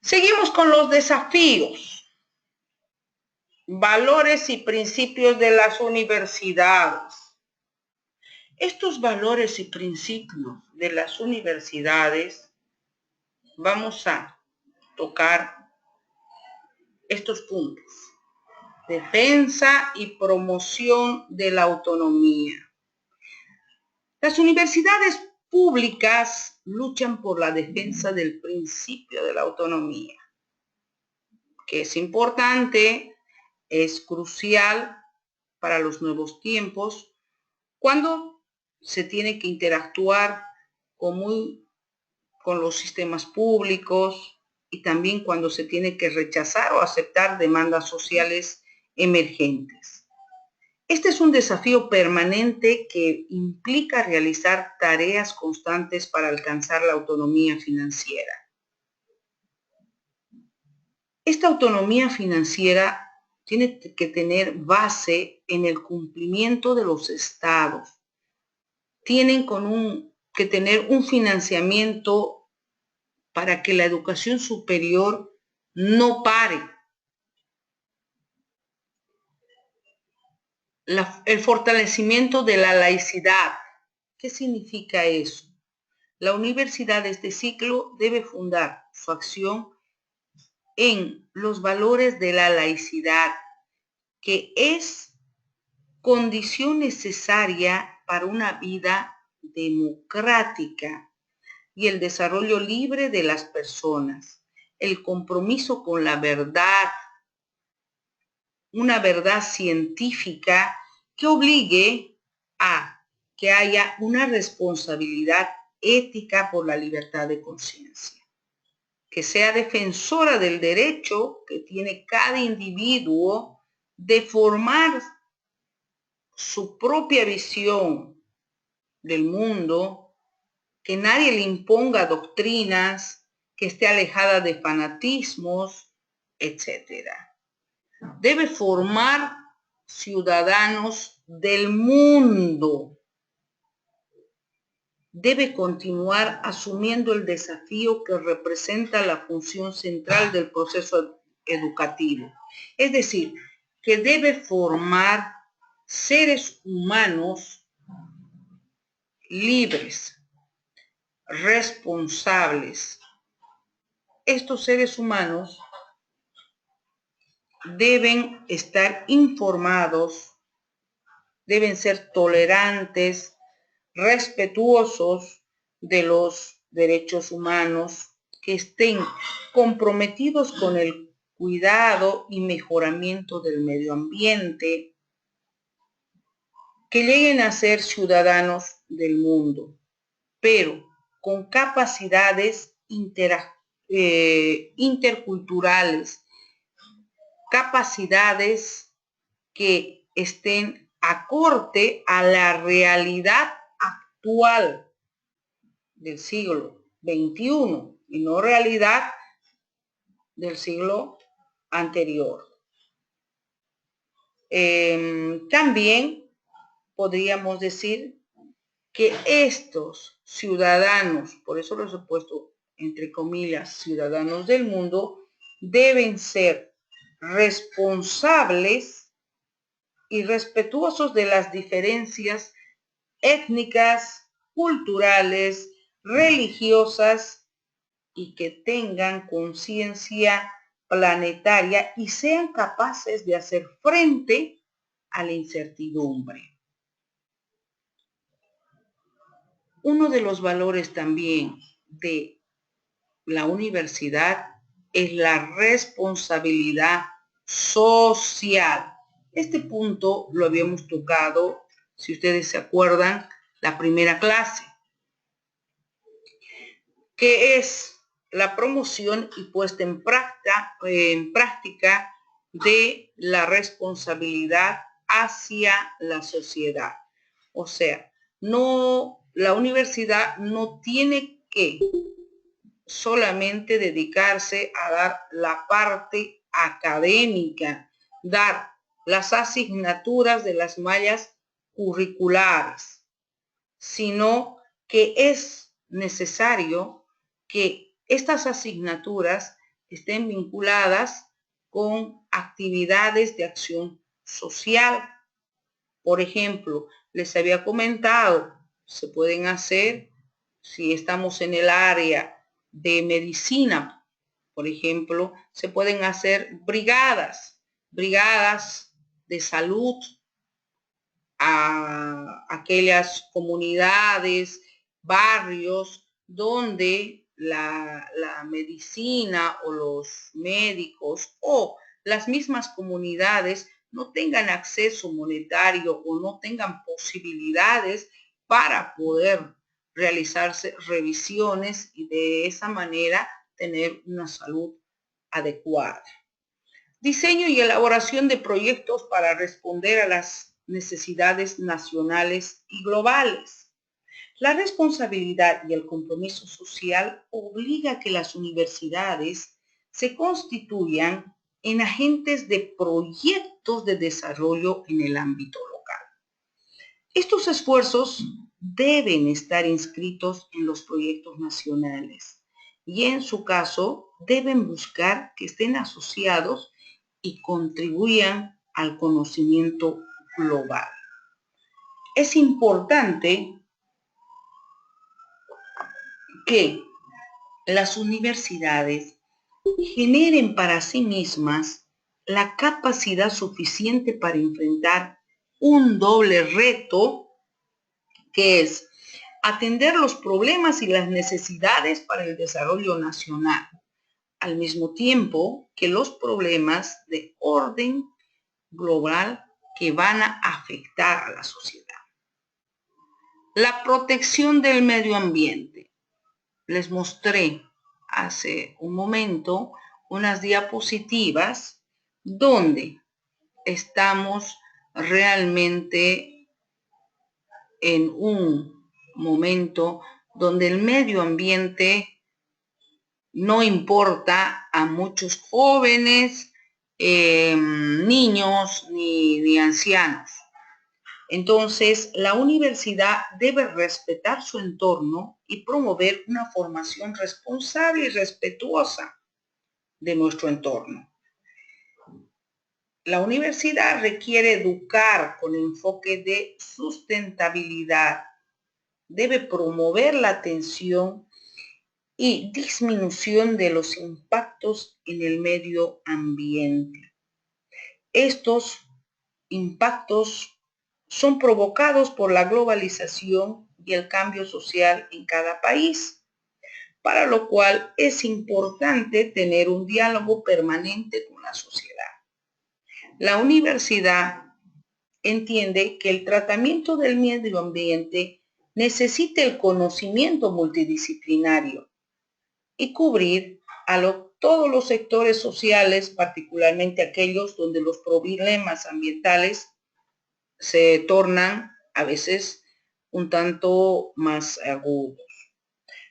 Seguimos con los desafíos, valores y principios de las universidades. Estos valores y principios de las universidades, vamos a tocar estos puntos. Defensa y promoción de la autonomía. Las universidades públicas luchan por la defensa del principio de la autonomía, que es importante, es crucial para los nuevos tiempos, cuando se tiene que interactuar con los sistemas públicos y también cuando se tiene que rechazar o aceptar demandas sociales emergentes. Este es un desafío permanente que implica realizar tareas constantes para alcanzar la autonomía financiera. Esta autonomía financiera tiene que tener base en el cumplimiento de los estados. Tienen que tener un financiamiento para que la educación superior no pare. El fortalecimiento de la laicidad. ¿Qué significa eso? La universidad de este ciclo debe fundar su acción en los valores de la laicidad, que es condición necesaria para una vida democrática y el desarrollo libre de las personas, el compromiso con la verdad, una verdad científica que obligue a que haya una responsabilidad ética por la libertad de conciencia, que sea defensora del derecho que tiene cada individuo de formar su propia visión del mundo, que nadie le imponga doctrinas, que esté alejada de fanatismos, etc. Debe formar ciudadanos del mundo. Debe continuar asumiendo el desafío que representa la función central del proceso educativo. Es decir, que debe formar seres humanos libres, responsables. Estos seres humanos deben estar informados, deben ser tolerantes, respetuosos de los derechos humanos, que estén comprometidos con el cuidado y mejoramiento del medio ambiente, que lleguen a ser ciudadanos del mundo, pero con capacidades interculturales, capacidades que estén acorde a la realidad actual del siglo XXI y no realidad del siglo anterior. También podríamos decir que estos ciudadanos, por eso los he puesto entre comillas, ciudadanos del mundo, deben ser responsables y respetuosos de las diferencias étnicas, culturales, religiosas y que tengan conciencia planetaria y sean capaces de hacer frente a la incertidumbre. Uno de los valores también de la universidad es la responsabilidad social. Este punto lo habíamos tocado, si ustedes se acuerdan, la primera clase, que es la promoción y puesta en práctica de la responsabilidad hacia la sociedad. O sea, la universidad no tiene que solamente dedicarse a dar la parte académica, dar las asignaturas de las mallas curriculares, sino que es necesario que estas asignaturas estén vinculadas con actividades de acción social. Por ejemplo, les había comentado, se pueden hacer, si estamos en el área de medicina, por ejemplo, se pueden hacer brigadas de salud a aquellas comunidades, barrios donde la medicina o los médicos o las mismas comunidades no tengan acceso monetario o no tengan posibilidades para poder realizarse revisiones y de esa manera tener una salud adecuada. Diseño y elaboración de proyectos para responder a las necesidades nacionales y globales. La responsabilidad y el compromiso social obliga a que las universidades se constituyan en agentes de proyectos de desarrollo en el ámbito local. Estos esfuerzos deben estar inscritos en los proyectos nacionales y en su caso deben buscar que estén asociados y contribuyan al conocimiento global. Es importante que las universidades generen para sí mismas la capacidad suficiente para enfrentar un doble reto, que es atender los problemas y las necesidades para el desarrollo nacional, al mismo tiempo que los problemas de orden global que van a afectar a la sociedad. La protección del medio ambiente. Les mostré hace un momento unas diapositivas donde estamos realmente en un momento donde el medio ambiente no importa a muchos jóvenes, niños ni ancianos. Entonces, la universidad debe respetar su entorno y promover una formación responsable y respetuosa de nuestro entorno. La universidad requiere educar con enfoque de sustentabilidad. Debe promover la atención y disminución de los impactos en el medio ambiente. Estos impactos son provocados por la globalización y el cambio social en cada país, para lo cual es importante tener un diálogo permanente con la sociedad. La universidad entiende que el tratamiento del medio ambiente necesita el conocimiento multidisciplinario y cubrir todos los sectores sociales, particularmente aquellos donde los problemas ambientales se tornan a veces un tanto más agudos.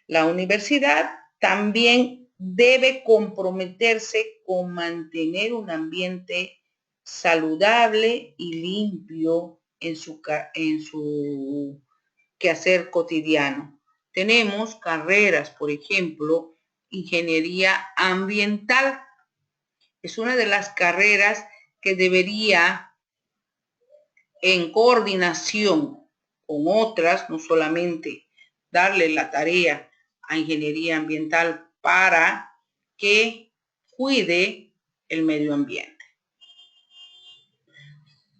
La universidad también debe comprometerse con mantener un ambiente saludable y limpio en su quehacer cotidiano. Tenemos carreras, por ejemplo, ingeniería ambiental. Es una de las carreras que debería, en coordinación con otras, no solamente darle la tarea a ingeniería ambiental para que cuide el medio ambiente.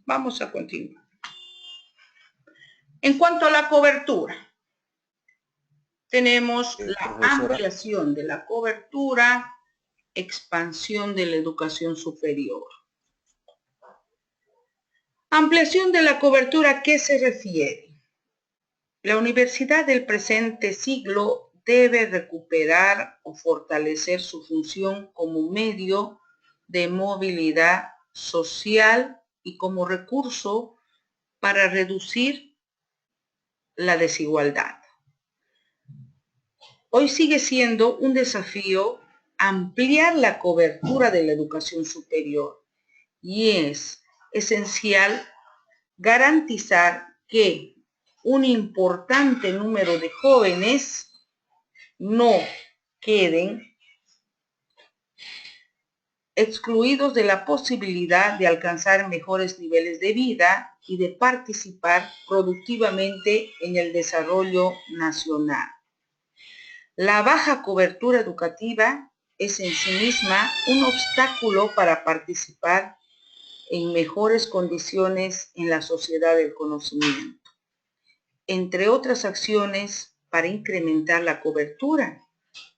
Vamos a continuar. En cuanto a la cobertura, tenemos la ampliación de la cobertura, expansión de la educación superior. Ampliación de la cobertura, ¿a qué se refiere? La universidad del presente siglo debe recuperar o fortalecer su función como medio de movilidad social y como recurso para reducir la desigualdad. Hoy sigue siendo un desafío ampliar la cobertura de la educación superior y es esencial garantizar que un importante número de jóvenes no queden excluidos de la posibilidad de alcanzar mejores niveles de vida y de participar productivamente en el desarrollo nacional. La baja cobertura educativa es en sí misma un obstáculo para participar en mejores condiciones en la sociedad del conocimiento. Entre otras acciones para incrementar la cobertura,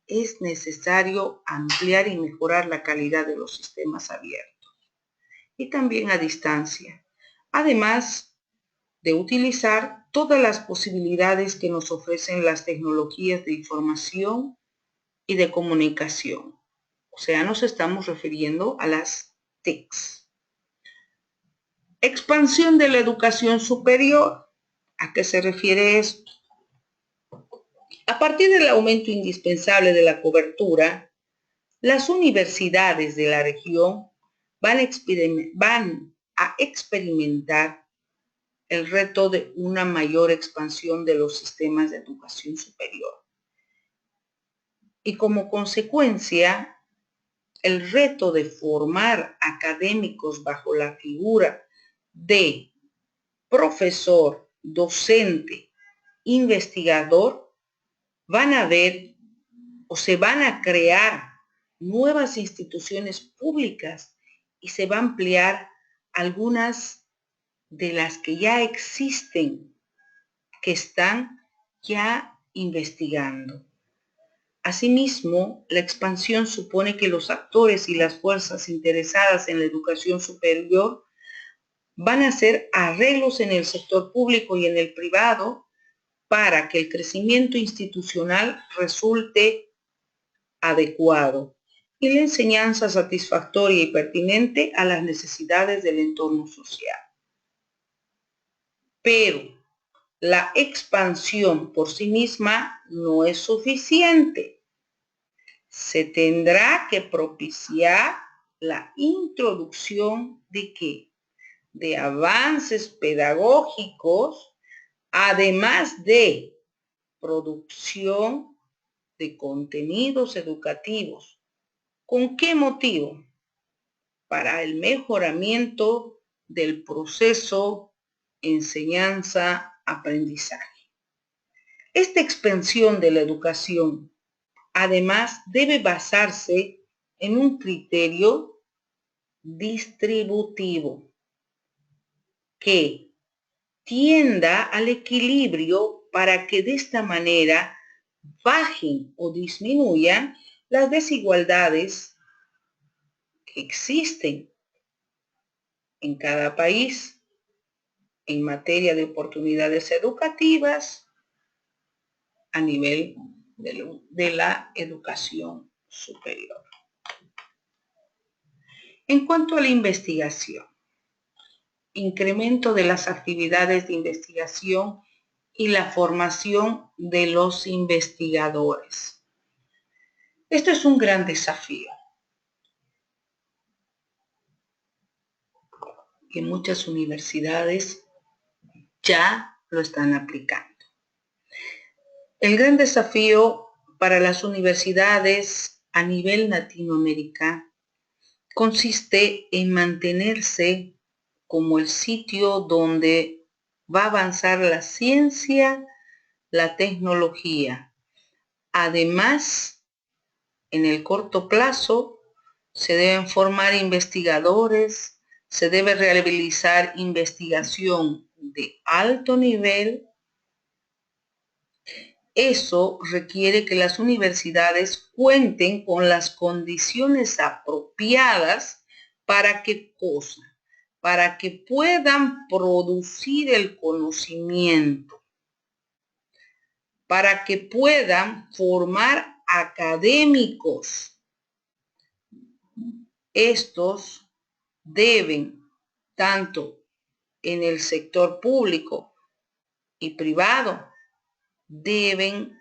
es necesario ampliar y mejorar la calidad de los sistemas abiertos y también a distancia, además de utilizar todas las posibilidades que nos ofrecen las tecnologías de información y de comunicación. O sea, nos estamos refiriendo a las TICs. Expansión de la educación superior. ¿A qué se refiere esto? A partir del aumento indispensable de la cobertura, las universidades de la región van a experimentar el reto de una mayor expansión de los sistemas de educación superior. Y como consecuencia, el reto de formar académicos bajo la figura de profesor, docente, investigador, van a ver o se van a crear nuevas instituciones públicas y se va a ampliar algunas de las que ya existen, que están ya investigando. Asimismo, la expansión supone que los actores y las fuerzas interesadas en la educación superior van a hacer arreglos en el sector público y en el privado para que el crecimiento institucional resulte adecuado y la enseñanza satisfactoria y pertinente a las necesidades del entorno social. Pero la expansión por sí misma no es suficiente. Se tendrá que propiciar la introducción de ¿qué? De avances pedagógicos, además de producción de contenidos educativos. ¿Con qué motivo? Para el mejoramiento del proceso enseñanza-aprendizaje. Esta expansión de la educación, además, debe basarse en un criterio distributivo que tienda al equilibrio para que de esta manera bajen o disminuyan las desigualdades que existen en cada país en materia de oportunidades educativas a nivel de la educación superior. En cuanto a la investigación, incremento de las actividades de investigación y la formación de los investigadores. Esto es un gran desafío que muchas universidades ya lo están aplicando. El gran desafío para las universidades a nivel latinoamericano consiste en mantenerse como el sitio donde va a avanzar la ciencia, la tecnología. Además, en el corto plazo, se deben formar investigadores, se debe realizar investigación de alto nivel. Eso requiere que las universidades cuenten con las condiciones apropiadas para ¿qué cosa? para que puedan producir el conocimiento, para que puedan formar académicos. Estos deben, tanto en el sector público y privado, deben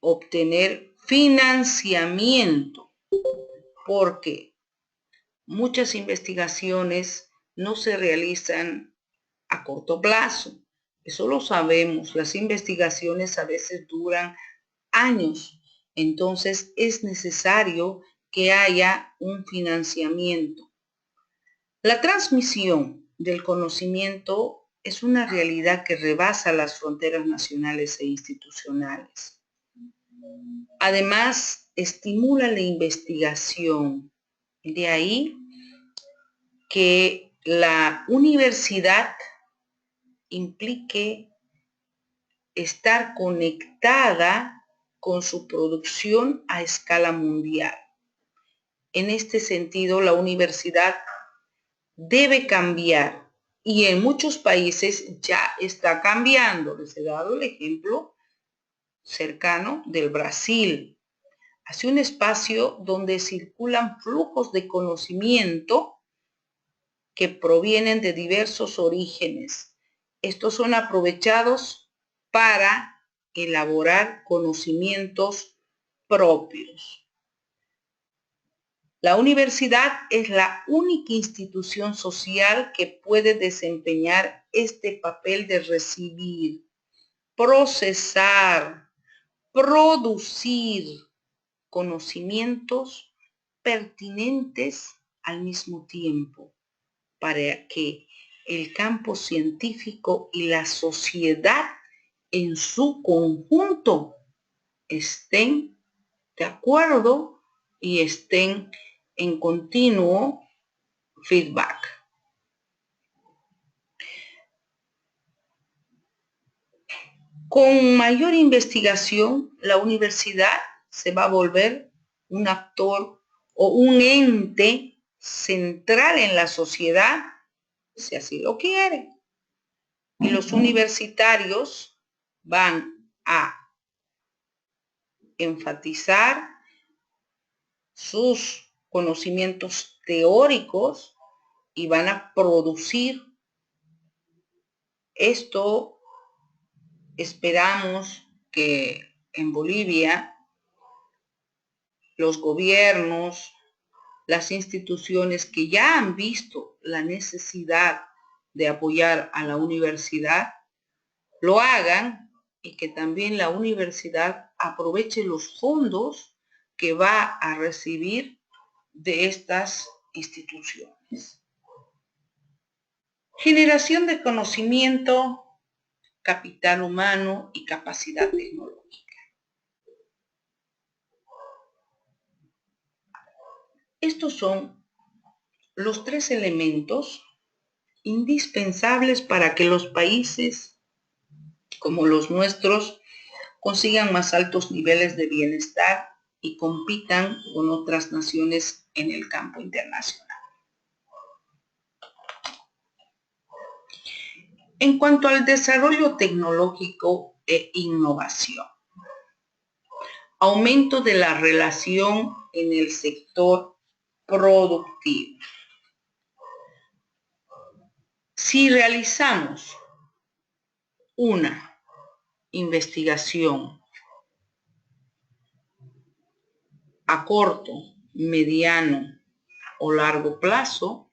obtener financiamiento, porque muchas investigaciones no se realizan a corto plazo. Eso lo sabemos. Las investigaciones a veces duran años. Entonces es necesario que haya un financiamiento. La transmisión del conocimiento es una realidad que rebasa las fronteras nacionales e institucionales. Además, estimula la investigación. De ahí que la universidad implique estar conectada con su producción a escala mundial. En este sentido, la universidad debe cambiar, y en muchos países ya está cambiando. Les he dado el ejemplo cercano del Brasil, hacia un espacio donde circulan flujos de conocimiento que provienen de diversos orígenes. Estos son aprovechados para elaborar conocimientos propios. La universidad es la única institución social que puede desempeñar este papel de recibir, procesar, producir conocimientos pertinentes al mismo tiempo, para que el campo científico y la sociedad en su conjunto estén de acuerdo y estén en continuo feedback. Con mayor investigación, la universidad se va a volver un actor o un ente central en la sociedad, si así lo quiere. Y los universitarios van a enfatizar sus conocimientos teóricos y van a producir. Esto esperamos que en Bolivia los gobiernos, las instituciones que ya han visto la necesidad de apoyar a la universidad, lo hagan, y que también la universidad aproveche los fondos que va a recibir de estas instituciones. Generación de conocimiento, capital humano y capacidad tecnológica. Estos son los tres elementos indispensables para que los países como los nuestros consigan más altos niveles de bienestar y compitan con otras naciones en el campo internacional. En cuanto al desarrollo tecnológico e innovación, aumento de la relación en el sector productivo. Si realizamos una investigación a corto, mediano o largo plazo,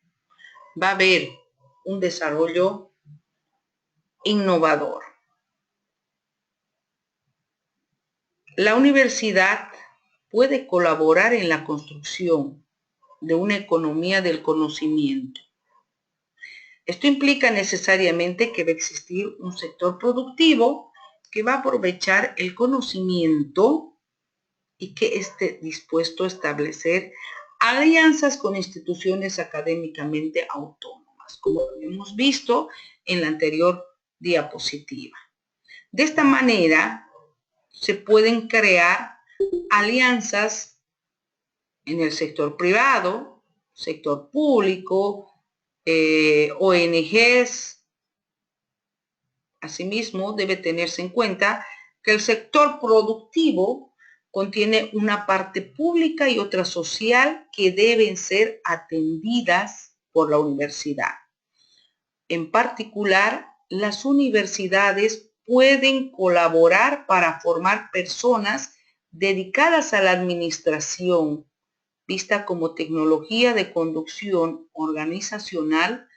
va a haber un desarrollo innovador. La universidad puede colaborar en la construcción de una economía del conocimiento. Esto implica necesariamente que va a existir un sector productivo que va a aprovechar el conocimiento y que esté dispuesto a establecer alianzas con instituciones académicamente autónomas, como lo hemos visto en la anterior diapositiva. De esta manera se pueden crear alianzas en el sector privado, sector público, ONGs. Asimismo, debe tenerse en cuenta que el sector productivo contiene una parte pública y otra social que deben ser atendidas por la universidad. En particular, las universidades pueden colaborar para formar personas dedicadas a la administración, vista como tecnología de conducción organizacional,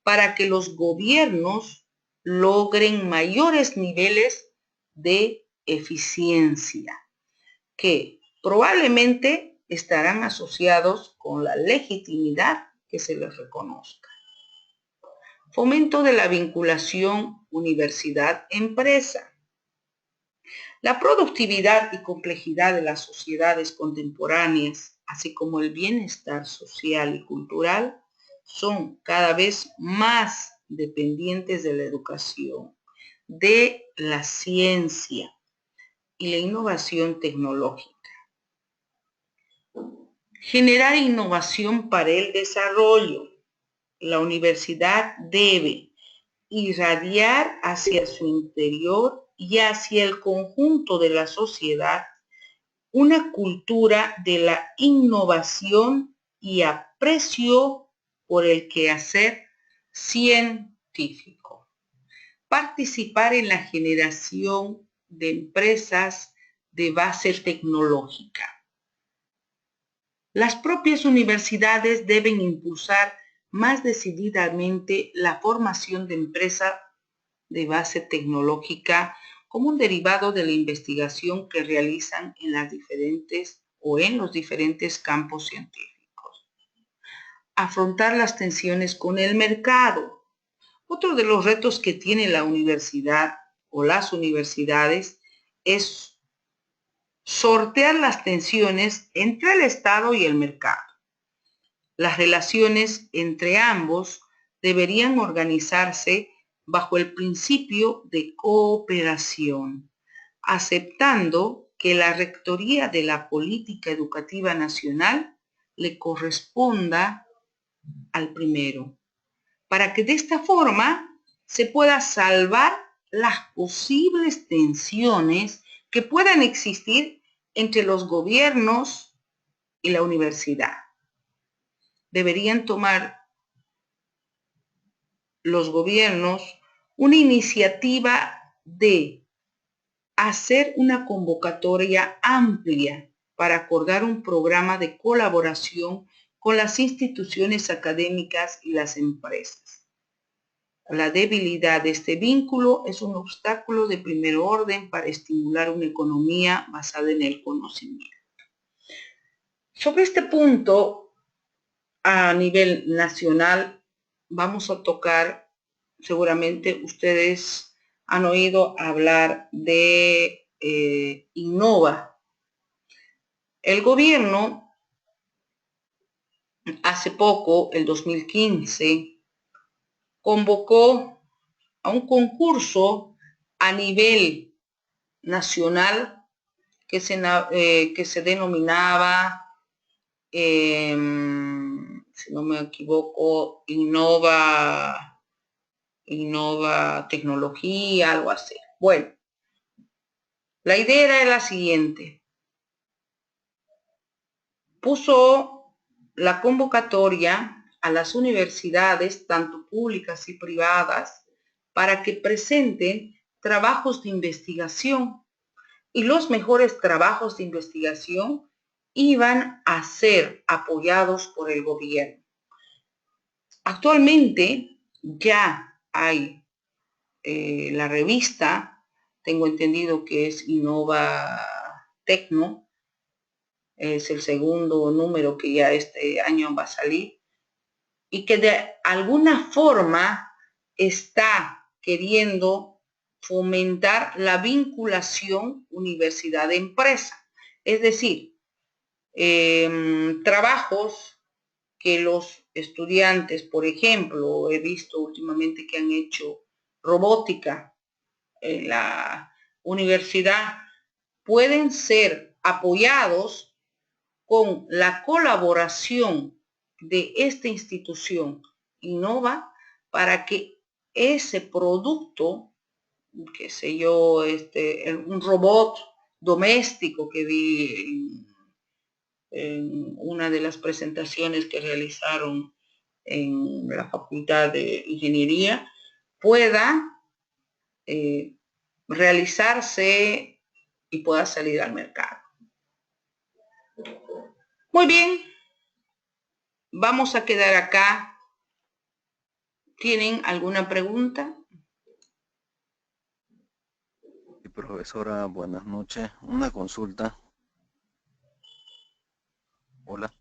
para que los gobiernos logren mayores niveles de eficiencia, que probablemente estarán asociados con la legitimidad que se les reconozca. Fomento de la vinculación universidad-empresa. La productividad y complejidad de las sociedades contemporáneas, así como el bienestar social y cultural, son cada vez más dependientes de la educación, de la ciencia y la innovación tecnológica. Generar innovación para el desarrollo. La universidad debe irradiar hacia su interior y hacia el conjunto de la sociedad una cultura de la innovación y aprecio por el quehacer científico. Participar en la generación de empresas de base tecnológica. Las propias universidades deben impulsar más decididamente la formación de empresas de base tecnológica como un derivado de la investigación que realizan en las diferentes o en los diferentes campos científicos. Afrontar las tensiones con el mercado. Otro de los retos que tiene la universidad o las universidades es sortear las tensiones entre el Estado y el mercado. Las relaciones entre ambos deberían organizarse bajo el principio de cooperación, aceptando que la rectoría de la política educativa nacional le corresponda al primero, para que de esta forma se pueda salvar las posibles tensiones que puedan existir entre los gobiernos y la universidad. Deberían tomar los gobiernos una iniciativa de hacer una convocatoria amplia para acordar un programa de colaboración con las instituciones académicas y las empresas. La debilidad de este vínculo es un obstáculo de primer orden para estimular una economía basada en el conocimiento. Sobre este punto, a nivel nacional, vamos a tocar, seguramente ustedes han oído hablar de Innova. El gobierno, hace poco, el 2015, convocó a un concurso a nivel nacional que se denominaba, si no me equivoco, Innova Tecnología, algo así. Bueno, la idea era la siguiente. Puso la convocatoria a las universidades, tanto públicas y privadas, para que presenten trabajos de investigación, y los mejores trabajos de investigación iban a ser apoyados por el gobierno. Actualmente ya hay la revista, tengo entendido que es Innova Tecno, es el segundo número que ya este año va a salir, y que de alguna forma está queriendo fomentar la vinculación universidad-empresa. Es decir, trabajos que los estudiantes, por ejemplo, he visto últimamente que han hecho robótica en la universidad, pueden ser apoyados con la colaboración de esta institución innova para que ese producto, qué sé yo, un robot doméstico que vi en una de las presentaciones que realizaron en la Facultad de Ingeniería, pueda realizarse y pueda salir al mercado. Muy bien, vamos a quedar acá. ¿Tienen alguna pregunta? Profesora, buenas noches. Una consulta. Hola.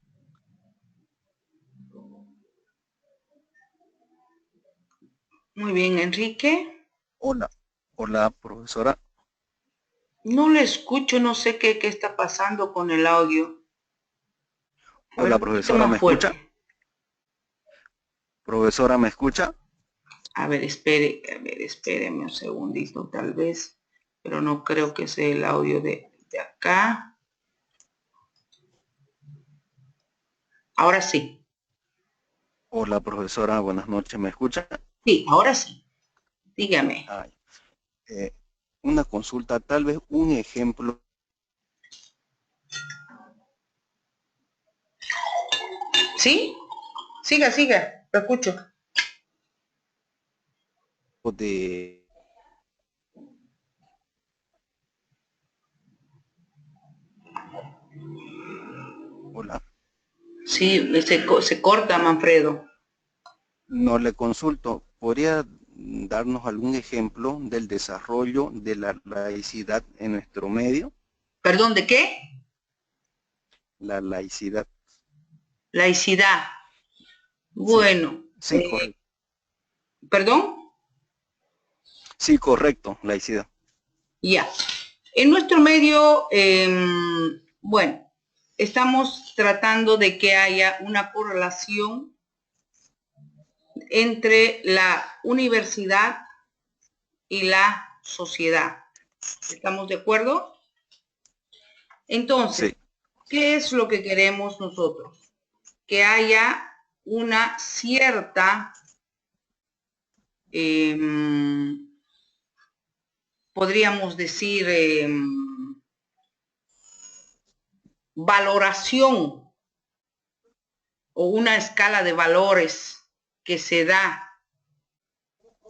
Muy bien, Enrique. Hola. Hola, profesora. No le escucho, no sé qué está pasando con el audio. A ver, Hola, un poquito profesora, más ¿me fuerte. escucha? Profesora, ¿me escucha? A ver, espéreme un segundito tal vez, pero no creo que sea el audio de acá. Ahora sí. Hola, profesora, buenas noches, ¿me escucha? Sí, ahora sí. Dígame. Ay, una consulta, tal vez un ejemplo ¿Sí? Siga, lo escucho. de... Hola. Sí, se corta, Manfredo. No le consulto. ¿Podría darnos algún ejemplo del desarrollo de la laicidad en nuestro medio? ¿Perdón, de qué? La laicidad. Laicidad. Sí, Bueno, sí, correcto. ¿perdón? Sí, correcto, laicidad. Ya. En nuestro medio, bueno, estamos tratando de que haya una correlación entre la universidad y la sociedad. ¿Estamos de acuerdo? Entonces, Sí, ¿qué es lo que queremos nosotros? Que haya una cierta, podríamos decir, valoración o una escala de valores que se da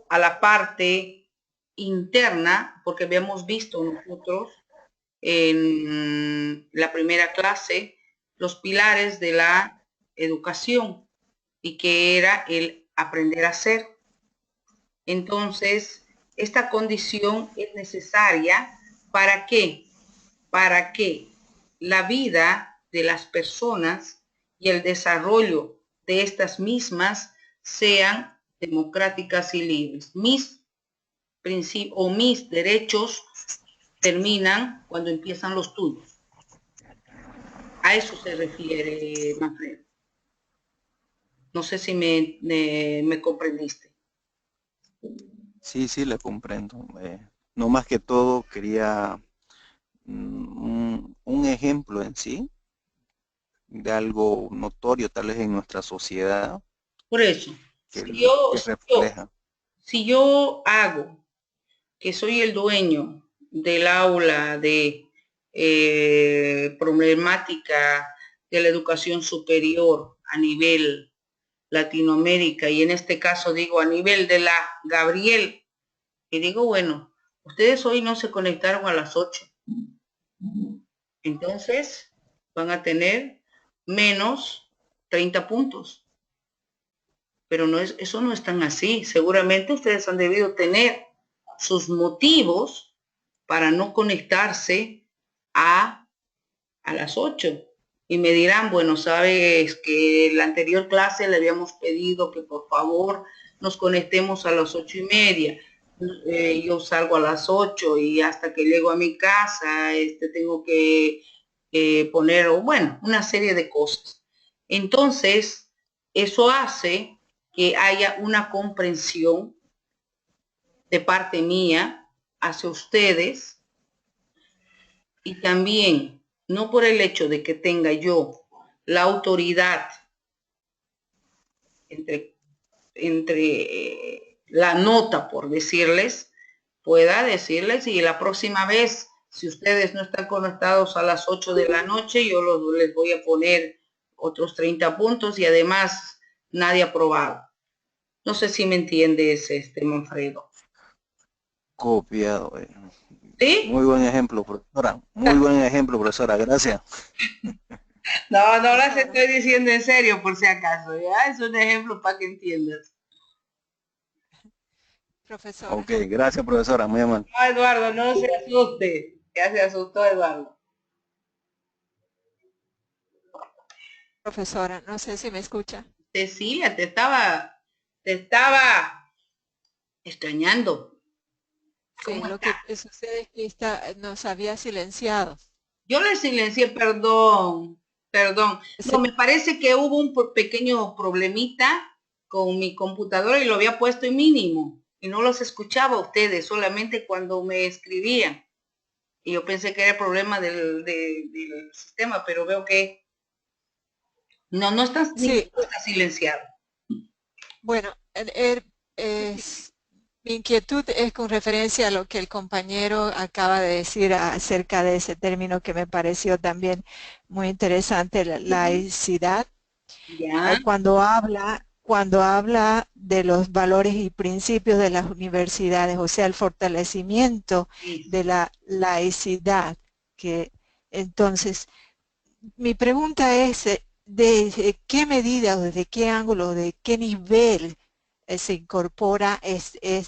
a la parte interna, porque habíamos visto nosotros en la primera clase los pilares de la educación y que era el aprender a ser. Entonces, esta condición es necesaria ¿para qué? Para que la vida de las personas y el desarrollo de estas mismas sean democráticas y libres. Mis principios o mis derechos terminan cuando empiezan los tuyos. A eso se refiere Manfredo. No sé si me comprendiste. sí, sí, le comprendo. No más que todo quería un ejemplo en sí de algo notorio tal vez en nuestra sociedad Por eso, que, si yo, que si yo, refleja. si yo hago que soy el dueño del aula de problemática de la educación superior a nivel Latinoamérica y en este caso digo a nivel de la Gabriel, y digo, bueno, ustedes hoy no se conectaron a las 8, entonces van a tener menos 30 puntos. Pero no es, eso no es tan así. Seguramente ustedes han debido tener sus motivos para no conectarse a, a las 8. Y me dirán, bueno, sabes que en la anterior clase le habíamos pedido que por favor nos conectemos a las 8:30. Yo salgo a las 8 y hasta que llego a mi casa tengo que poner, bueno, una serie de cosas. Entonces, eso hace que haya una comprensión de parte mía hacia ustedes y también, no por el hecho de que tenga yo la autoridad, entre la nota, por decirles, pueda decirles, y la próxima vez, si ustedes no están conectados a las 8 de la noche, yo les voy a poner otros 30 puntos y además nadie aprobado. No sé si me entiendes, Manfredo. Copiado. ¿Sí? Muy buen ejemplo, profesora. Muy buen ejemplo, profesora. Gracias. No las estoy diciendo en serio, por si acaso. ¿Ya? Es un ejemplo para que entiendas. Profesora. Ok, gracias, profesora. Muy amable. No, Eduardo, no se asuste. Ya se asustó Eduardo. Profesora, no sé si me escucha. Cecilia, te estaba extrañando. Sí, lo que sucede es que nos había silenciado. Yo le silencié, perdón. Sí. No, me parece que hubo un pequeño problemita con mi computadora y lo había puesto en mínimo y no los escuchaba a ustedes, solamente cuando me escribían. Y yo pensé que era el problema del sistema, pero veo que no está, Sí. no está silenciado. Bueno, mi inquietud es con referencia a lo que el compañero acaba de decir acerca de ese término que me pareció también muy interesante, la laicidad. Ya. Cuando habla de los valores y principios de las universidades, o sea, el fortalecimiento de la laicidad, que entonces mi pregunta es de qué medida o desde qué ángulo, de qué nivel se incorpora este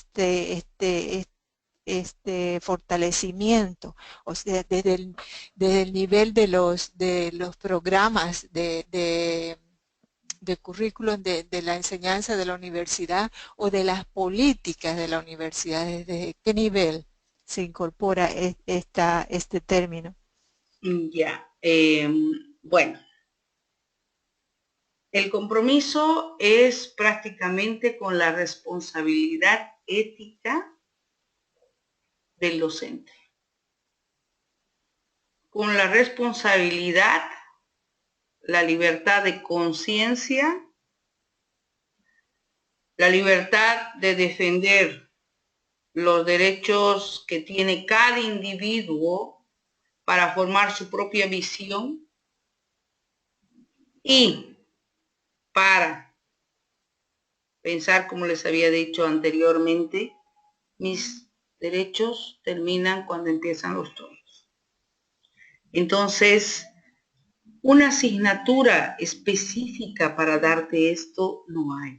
fortalecimiento, o sea, desde el nivel de los programas de currículum de la enseñanza de la universidad o de las políticas de la universidad, desde qué nivel se incorpora este término. Ya. Bueno. El compromiso es prácticamente con la responsabilidad ética del docente. Con la responsabilidad, la libertad de conciencia, la libertad de defender los derechos que tiene cada individuo para formar su propia visión y para pensar, como les había dicho anteriormente, mis derechos terminan cuando empiezan los tuyos. Entonces, una asignatura específica para darte esto no hay.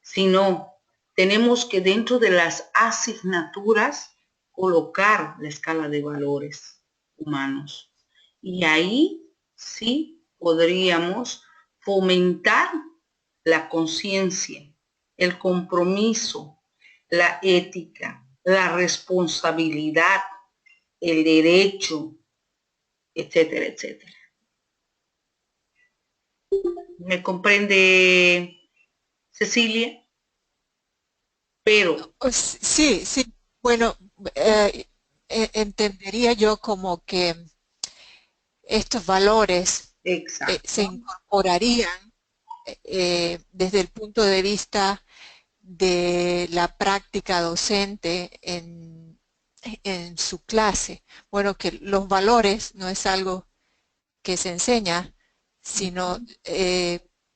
Sino, tenemos que dentro de las asignaturas colocar la escala de valores humanos. Y ahí sí podríamos fomentar la conciencia, el compromiso, la ética, la responsabilidad, el derecho, etcétera, etcétera. ¿Me comprende, Cecilia? Pero Sí, bueno, entendería yo como que estos valores se incorporarían desde el punto de vista de la práctica docente en su clase. Bueno, que los valores no es algo que se enseña, sino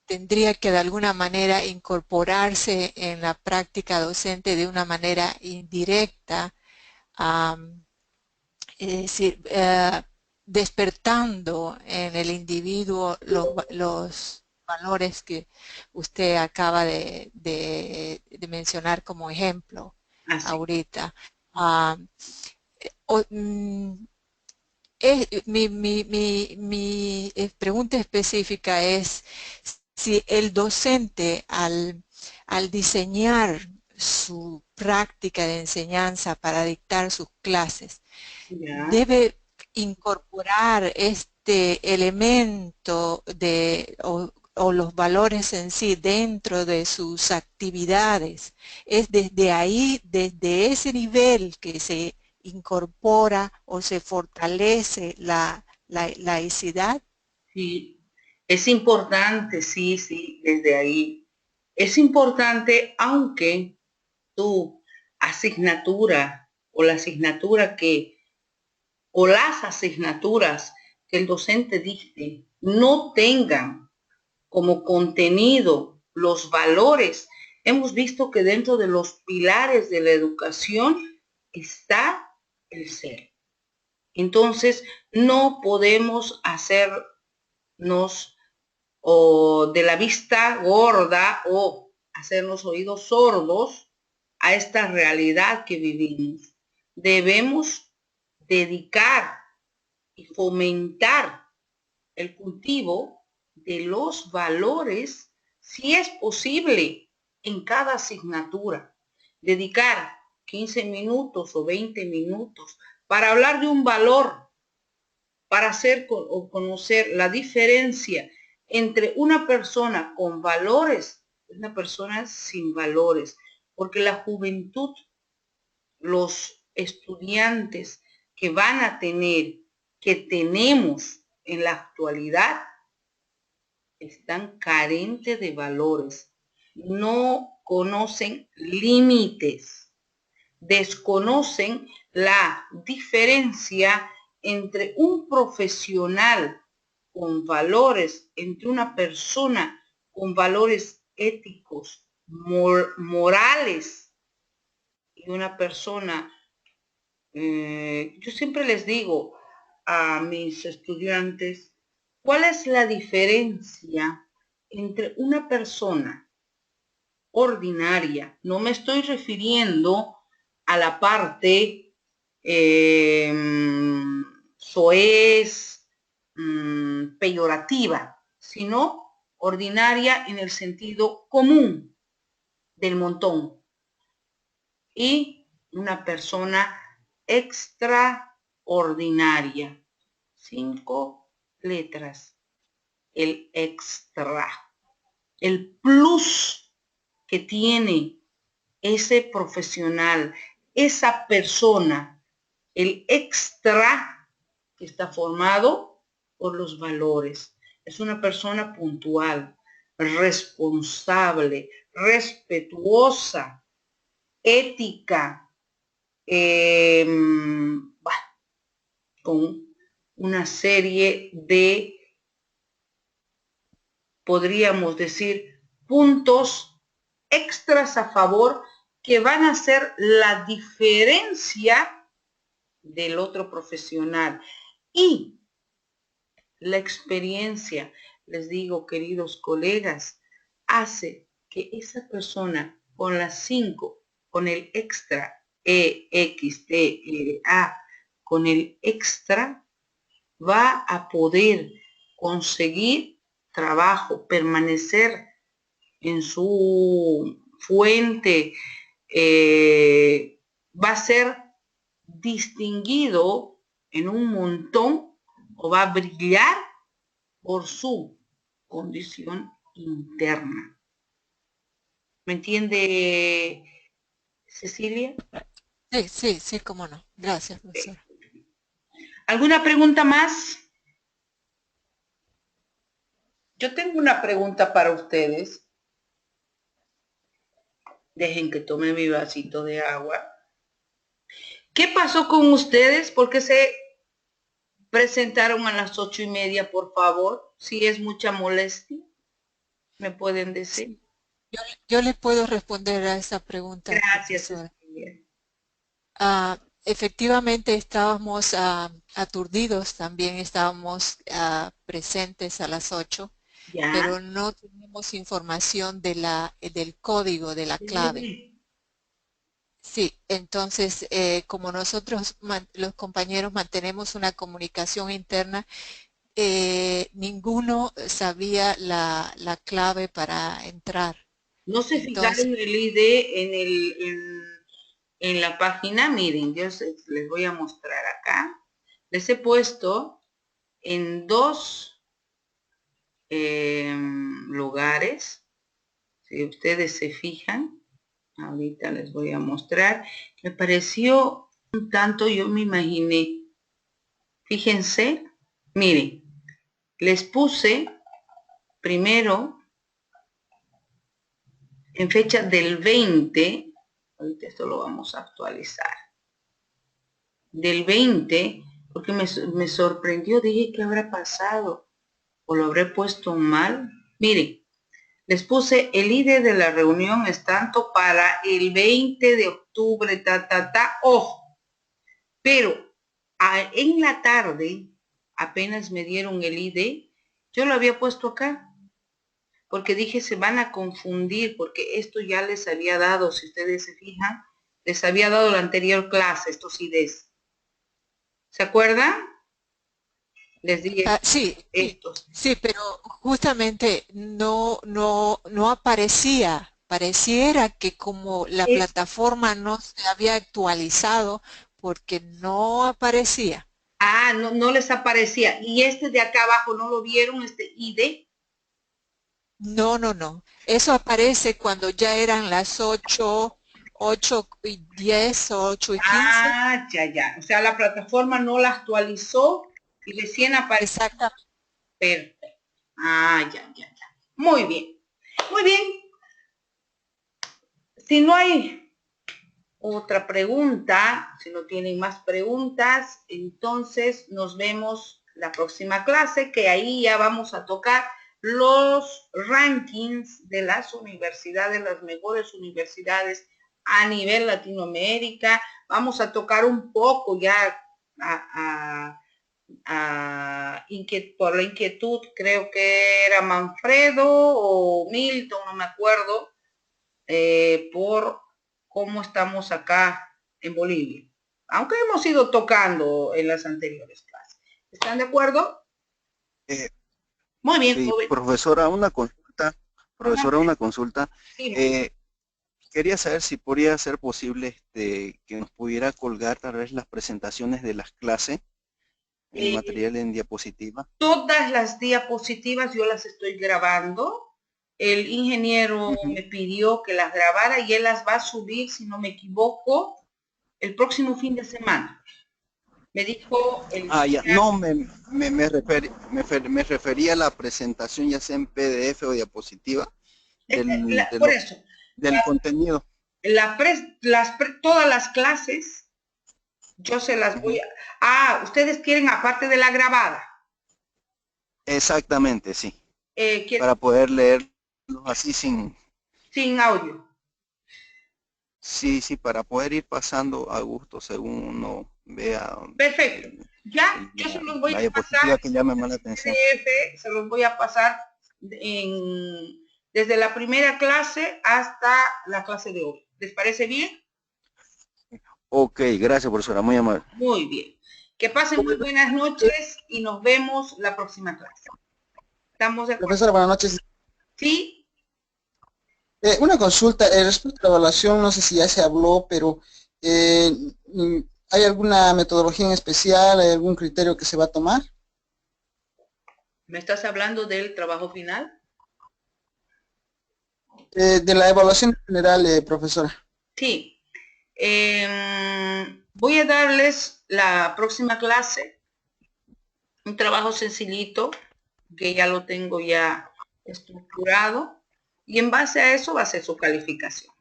tendría que de alguna manera incorporarse en la práctica docente de una manera indirecta, es decir, despertando en el individuo los valores que usted acaba de mencionar como ejemplo ahorita. Mi pregunta específica es si el docente al diseñar su práctica de enseñanza para dictar sus clases, debe incorporar este elemento o los valores en sí dentro de sus actividades. Es desde ahí, desde ese nivel que se incorpora o se fortalece la laicidad. Sí, es importante, sí, desde ahí. Es importante, aunque tu asignatura o la asignatura o las asignaturas que el docente dicte no tengan como contenido los valores. Hemos visto que dentro de los pilares de la educación está el ser. Entonces, no podemos hacernos de la vista gorda o hacernos oídos sordos a esta realidad que vivimos. Debemos dedicar y fomentar el cultivo de los valores, si es posible, en cada asignatura. Dedicar 15 minutos o 20 minutos para hablar de un valor, para hacer o conocer la diferencia entre una persona con valores y una persona sin valores. Porque la juventud, los estudiantes que van a tener, que tenemos en la actualidad, están carentes de valores, no conocen límites, desconocen la diferencia entre un profesional con valores, entre una persona con valores éticos, morales, y una persona, yo siempre les digo a mis estudiantes, ¿cuál es la diferencia entre una persona ordinaria? No me estoy refiriendo a la parte soez, peyorativa, sino ordinaria en el sentido común del montón. Y una persona extraordinaria. 5 letras. El extra. El plus que tiene ese profesional, esa persona, el extra que está formado por los valores. Es una persona puntual, responsable, respetuosa, ética, con una serie de, podríamos decir, puntos extras a favor que van a hacer la diferencia del otro profesional. Y la experiencia, les digo, queridos colegas, hace que esa persona con las 5, con el extra, E, X, T, R, A, con el extra, va a poder conseguir trabajo, permanecer en su fuente, va a ser distinguido en un montón o va a brillar por su condición interna. ¿Me entiende, Cecilia? Sí, cómo no. Gracias, profesora. ¿Alguna pregunta más? Yo tengo una pregunta para ustedes. Dejen que tome mi vasito de agua. ¿Qué pasó con ustedes? ¿Por qué se presentaron a las 8:30, por favor? Si es mucha molestia, ¿me pueden decir? Yo le puedo responder a esa pregunta, Gracias, profesora. Cecilia. Efectivamente estábamos aturdidos, también estábamos presentes a las 8, ¿Ya? pero no tenemos información del código, de la clave. Sí, entonces como nosotros los compañeros mantenemos una comunicación interna, ninguno sabía la clave para entrar. ¿No se Entonces, fijaron el ID en la página? Miren, yo les voy a mostrar acá. Les he puesto en 2 lugares. Si ustedes se fijan, ahorita les voy a mostrar. Me pareció un tanto, yo me imaginé. Fíjense, miren, les puse primero en fecha del 20, ahorita esto lo vamos a actualizar, del 20, porque me sorprendió, dije, ¿qué habrá pasado? ¿O lo habré puesto mal? Miren, les puse el ID de la reunión es tanto para el 20 de octubre, ojo, pero en la tarde, apenas me dieron el ID, yo lo había puesto acá, porque dije, se van a confundir, porque esto ya les había dado, si ustedes se fijan, les había dado la anterior clase, estos IDs. ¿Se acuerdan? Les dije Sí, estos. sí, pero justamente no aparecía. Pareciera que como la Es, plataforma no se había actualizado porque no aparecía. no les aparecía. Y este de acá abajo, ¿no lo vieron? Este ID. No. Eso aparece cuando ya eran las 8:10 o 8:15. Ya. O sea, la plataforma no la actualizó y recién apareció. Exactamente. Perfecto. Ya. Muy bien. Muy bien. Si no hay otra pregunta, si no tienen más preguntas, entonces nos vemos la próxima clase, que ahí ya vamos a tocar los rankings de las universidades, las mejores universidades a nivel Latinoamérica. Vamos a tocar un poco ya por la inquietud, creo que era Manfredo o Milton, no me acuerdo, por cómo estamos acá en Bolivia, aunque hemos ido tocando en las anteriores clases. ¿Están de acuerdo? Muy bien, Sí, joven. profesora, una consulta. Profesora, una consulta. Sí. Quería saber si podría ser posible que nos pudiera colgar tal vez las presentaciones de las clases, el material en diapositiva. Todas las diapositivas yo las estoy grabando. El ingeniero me pidió que las grabara y él las va a subir, si no me equivoco, el próximo fin de semana. Me dijo el Ya. No, me refería a la presentación, ya sea en PDF o diapositiva, por eso, del contenido. todas las clases, yo se las voy a... ustedes quieren aparte de la grabada. Exactamente, sí. Para poder leerlos así sin audio. Sí, para poder ir pasando a gusto según uno vea. Perfecto. Yo se los voy la a diapositiva pasar, que llame más la atención. PDF, se los voy a pasar desde la primera clase hasta la clase de hoy. ¿Les parece bien? Ok, gracias, profesora, muy amable. Muy bien. Que pasen muy buenas noches y nos vemos la próxima clase. ¿Estamos de acuerdo? Profesora, buenas noches. Sí. Una consulta respecto a la evaluación, no sé si ya se habló, pero ¿hay alguna metodología en especial, hay algún criterio que se va a tomar? ¿Me estás hablando del trabajo final? De la evaluación general, profesora. Sí. Voy a darles la próxima clase un trabajo sencillito que ya lo tengo ya estructurado y en base a eso va a ser su calificación.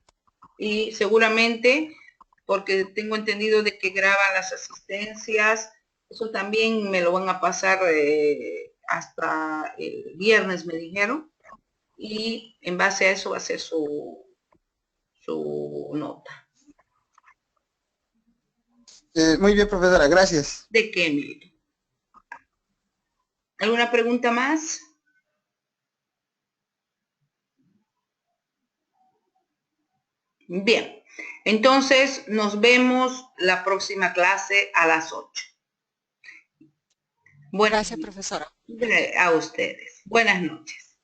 Y seguramente, porque tengo entendido de que graban las asistencias, eso también me lo van a pasar hasta el viernes, me dijeron, y en base a eso va a ser su nota. Muy bien, profesora, gracias. ¿De qué, Emilio? ¿Alguna pregunta más? Bien, entonces nos vemos la próxima clase a las 8. Gracias, profesora. A ustedes. Buenas noches.